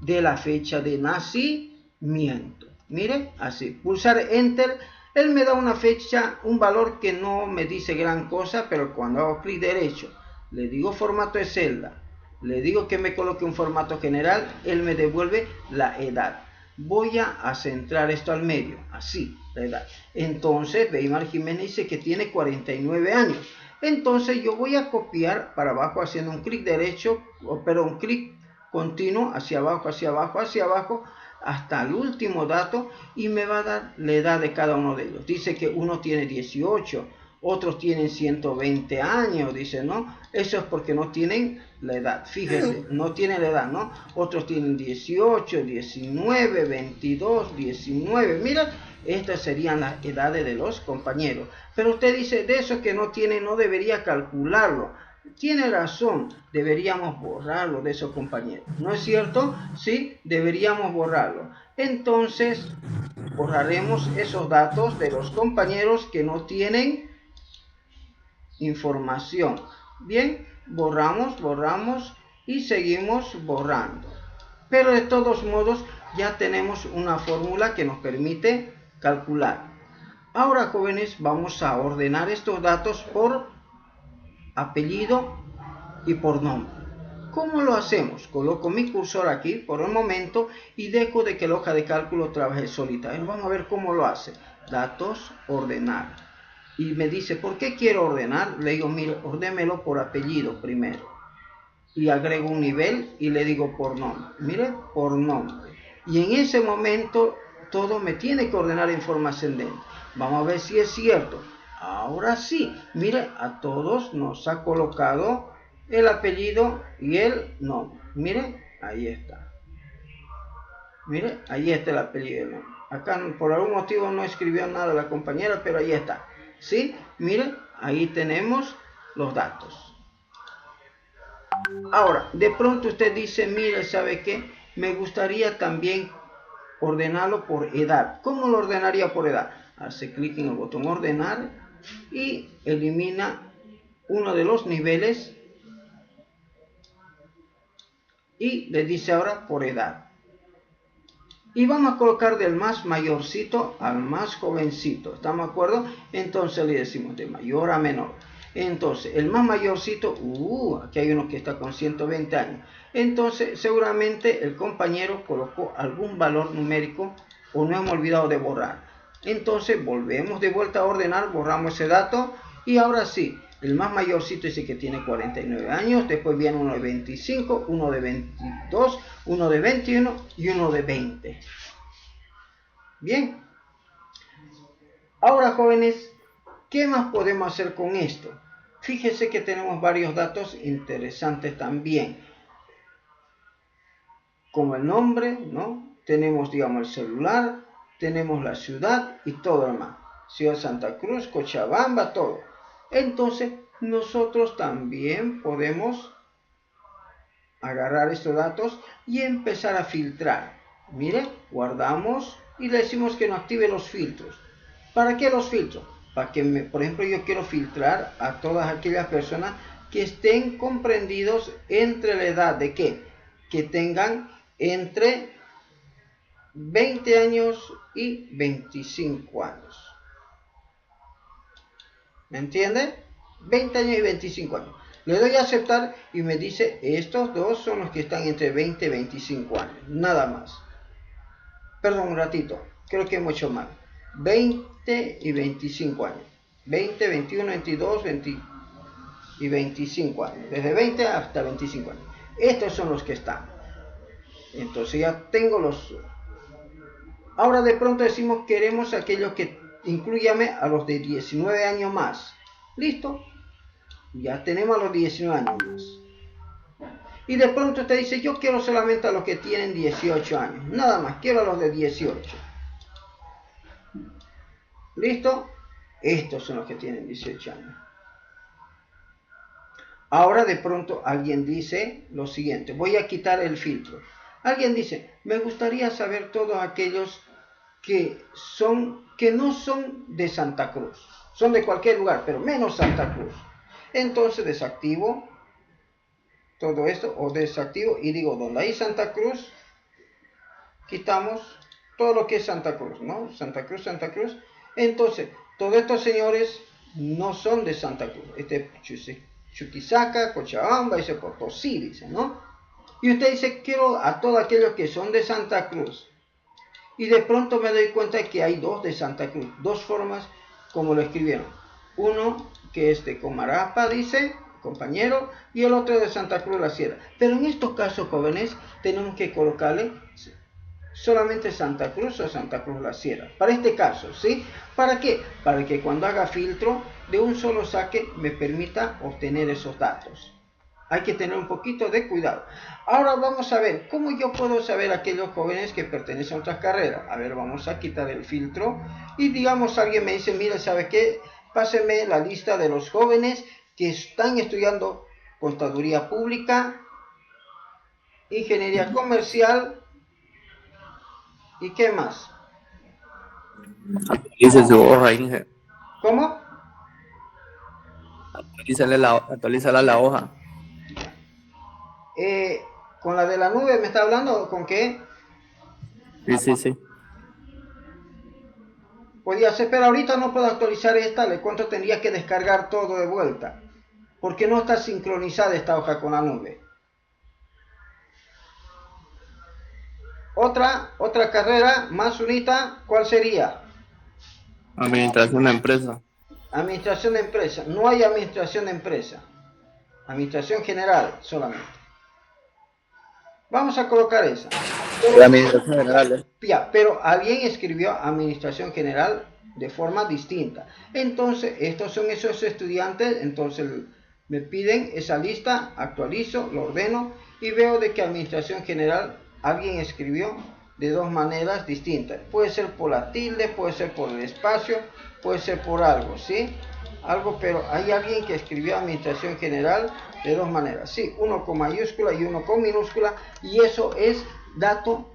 de la fecha de nacimiento. Mire, así, pulsar enter, él me da una fecha, un valor que no me dice gran cosa, pero cuando hago clic derecho, le digo formato de celda, le digo que me coloque un formato general, él me devuelve la edad. Voy a centrar esto al medio, así, la edad. Entonces, Weimar Jiménez dice que tiene 49 años. Entonces yo voy a copiar para abajo haciendo un clic derecho, pero un clic continuo hacia abajo, hacia abajo, hacia abajo, hasta el último dato y me va a dar la edad de cada uno de ellos. Dice que uno tiene 18, otros tienen 120 años, dice, ¿no? Eso es porque no tienen la edad, fíjense, no tienen la edad, ¿no? Otros tienen 18, 19, 22, 19, mira, estas serían las edades de los compañeros. Pero usted dice, de eso que no tiene, no debería calcularlo. Tiene razón, deberíamos borrarlo de esos compañeros, ¿no es cierto? Sí, deberíamos borrarlo. Entonces, borraremos esos datos de los compañeros que no tienen información. Bien, borramos y seguimos borrando. Pero de todos modos, ya tenemos una fórmula que nos permite calcular. Ahora, jóvenes, vamos a ordenar estos datos por apellido y por nombre. ¿Cómo lo hacemos? Coloco mi cursor aquí por un momento y dejo de que la hoja de cálculo trabaje solita. Vamos a ver cómo lo hace. Datos, ordenar. Y me dice, ¿por qué quiero ordenar? Le digo, mire, ordémelo por apellido primero. Y agrego un nivel y le digo por nombre. Mire, por nombre. Y en ese momento todo me tiene que ordenar en forma ascendente. Vamos a ver si es cierto. Ahora sí, mire, a todos nos ha colocado el apellido y el nombre. Mire, ahí está. Mire, ahí está el apellido y el nombre. Acá por algún motivo no escribió nada la compañera, pero ahí está. ¿Sí? Mire, ahí tenemos los datos. Ahora, de pronto usted dice, mire, ¿sabe qué? Me gustaría también ordenarlo por edad. ¿Cómo lo ordenaría por edad? Hace clic en el botón ordenar y elimina uno de los niveles y le dice ahora por edad. Y vamos a colocar del más mayorcito al más jovencito. ¿Estamos de acuerdo? Entonces le decimos de mayor a menor. Entonces, el más mayorcito, aquí hay uno que está con 120 años. Entonces, seguramente el compañero colocó algún valor numérico o no hemos olvidado de borrar. Entonces, volvemos de vuelta a ordenar, borramos ese dato y ahora sí, el más mayorcito dice que tiene 49 años, después viene uno de 25, uno de 22, uno de 21 y uno de 20. Bien. Ahora, jóvenes, ¿qué más podemos hacer con esto? Fíjese que tenemos varios datos interesantes también. Como el nombre, ¿no? Tenemos, digamos, el celular, tenemos la ciudad y todo lo demás. Ciudad Santa Cruz, Cochabamba, todo. Entonces, nosotros también podemos agarrar estos datos y empezar a filtrar. Mire, guardamos y le decimos que nos active los filtros. ¿Para qué los filtros? Para que, por ejemplo, yo quiero filtrar a todas aquellas personas que estén comprendidos entre la edad de ¿qué? Que tengan entre 20 años y 25 años. ¿Me entiende? 20 años y 25 años. Le doy a aceptar y me dice, estos dos son los que están entre 20 y 25 años. Nada más. Perdón un ratito, creo que hemos hecho mal. 20 y 25 años. 20, 21, 22, 20 y 25 años. Desde 20 hasta 25 años. Estos son los que están. Entonces ya tengo los... Ahora de pronto decimos, queremos aquellos que incluyame a los de 19 años más. ¿Listo? Ya tenemos a los 19 años más. Y de pronto usted dice, yo quiero solamente a los que tienen 18 años. Nada más, quiero a los de 18. ¿Listo? Estos son los que tienen 18 años. Ahora de pronto alguien dice lo siguiente. Voy a quitar el filtro. Alguien dice, me gustaría saber todos aquellos que no son de Santa Cruz. Son de cualquier lugar, pero menos Santa Cruz. Entonces desactivo todo esto o desactivo y digo, donde hay Santa Cruz, quitamos todo lo que es Santa Cruz, ¿no? Santa Cruz, Santa Cruz. Entonces, todos estos señores no son de Santa Cruz. Chuquisaca, Cochabamba, ese Potosí, dice, ¿no? Y usted dice, quiero a todos aquellos que son de Santa Cruz. Y de pronto me doy cuenta que hay dos de Santa Cruz, dos formas como lo escribieron. Uno que es de Comarapa, dice, compañero, y el otro de Santa Cruz la Sierra. Pero en estos casos, jóvenes, tenemos que colocarle solamente Santa Cruz o Santa Cruz la Sierra. Para este caso, ¿sí? ¿Para qué? Para que cuando haga filtro, de un solo saque me permita obtener esos datos. Hay que tener un poquito de cuidado. Ahora vamos a ver, ¿cómo yo puedo saber aquellos jóvenes que pertenecen a otras carreras? A ver, vamos a quitar el filtro. Y digamos, alguien me dice, mira, ¿sabe qué? Páseme la lista de los jóvenes que están estudiando Contaduría Pública, Ingeniería Comercial, ¿y qué más? Actualice su hoja, Inge. ¿Cómo? Actualízala la hoja. ¿Con la de la nube me está hablando o con qué? Sí. Podía ser, pero ahorita no puedo actualizar esta. ¿Le cuánto tendría que descargar todo de vuelta? Porque no está sincronizada esta hoja con la nube. Otra carrera más unita, ¿cuál sería? Administración de empresa. Administración de empresa. No hay administración de empresa. Administración general solamente. Vamos a colocar esa. La administración general. Ya, pero alguien escribió administración general de forma distinta. Entonces, estos son esos estudiantes. Entonces, me piden esa lista, actualizo, lo ordeno y veo de que administración general alguien escribió de dos maneras distintas. Puede ser por la tilde, puede ser por el espacio, puede ser por algo, ¿sí? Algo, pero hay alguien que escribió administración general de dos maneras, sí, uno con mayúscula y uno con minúscula, y eso es dato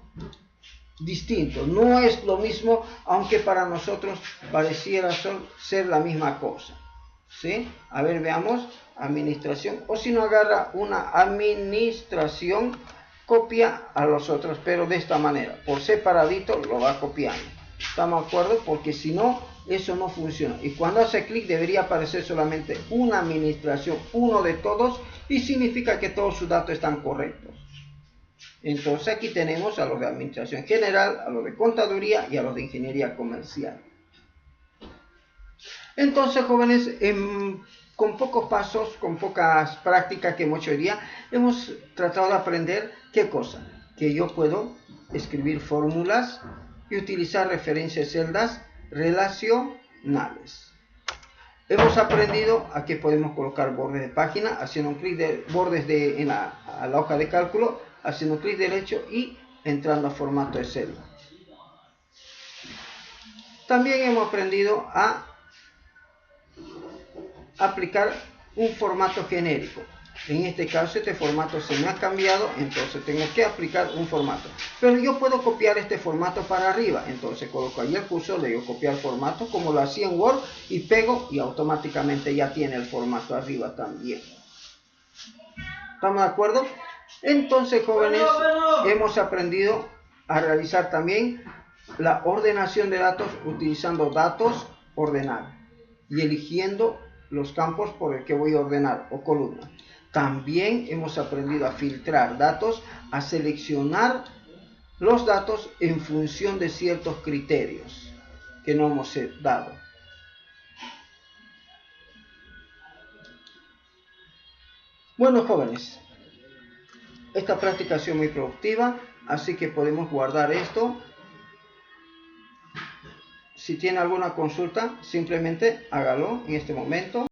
distinto, no es lo mismo, aunque para nosotros pareciera ser la misma cosa, ¿sí? A ver, veamos, administración, o si no agarra una administración, copia a los otros, pero de esta manera, por separadito lo va copiando. ¿Estamos de acuerdo? Porque si no, eso no funciona. Y cuando hace clic debería aparecer solamente una administración, uno de todos, y significa que todos sus datos están correctos. Entonces aquí tenemos a los de administración general, a los de contaduría y a los de ingeniería comercial. Entonces, jóvenes, con pocos pasos, con pocas prácticas que hemos hecho hoy día, hemos tratado de aprender ¿qué cosa? Que yo puedo escribir fórmulas y utilizar referencias de celdas relacionales. Hemos aprendido a que podemos colocar bordes de página, haciendo un clic de bordes a la hoja de cálculo, haciendo un clic derecho y entrando a formato de celda. También hemos aprendido a aplicar un formato genérico. En este caso este formato se me ha cambiado, entonces tengo que aplicar un formato. Pero yo puedo copiar este formato para arriba, entonces coloco ahí el cursor, le digo copiar formato como lo hacía en Word y pego y automáticamente ya tiene el formato arriba también. ¿Estamos de acuerdo? Entonces, jóvenes, hemos aprendido a realizar también la ordenación de datos utilizando datos ordenar y eligiendo los campos por el que voy a ordenar o columna. También hemos aprendido a filtrar datos, a seleccionar los datos en función de ciertos criterios que no hemos dado. Bueno, jóvenes, esta práctica ha sido muy productiva, así que podemos guardar esto. Si tiene alguna consulta, simplemente hágalo en este momento.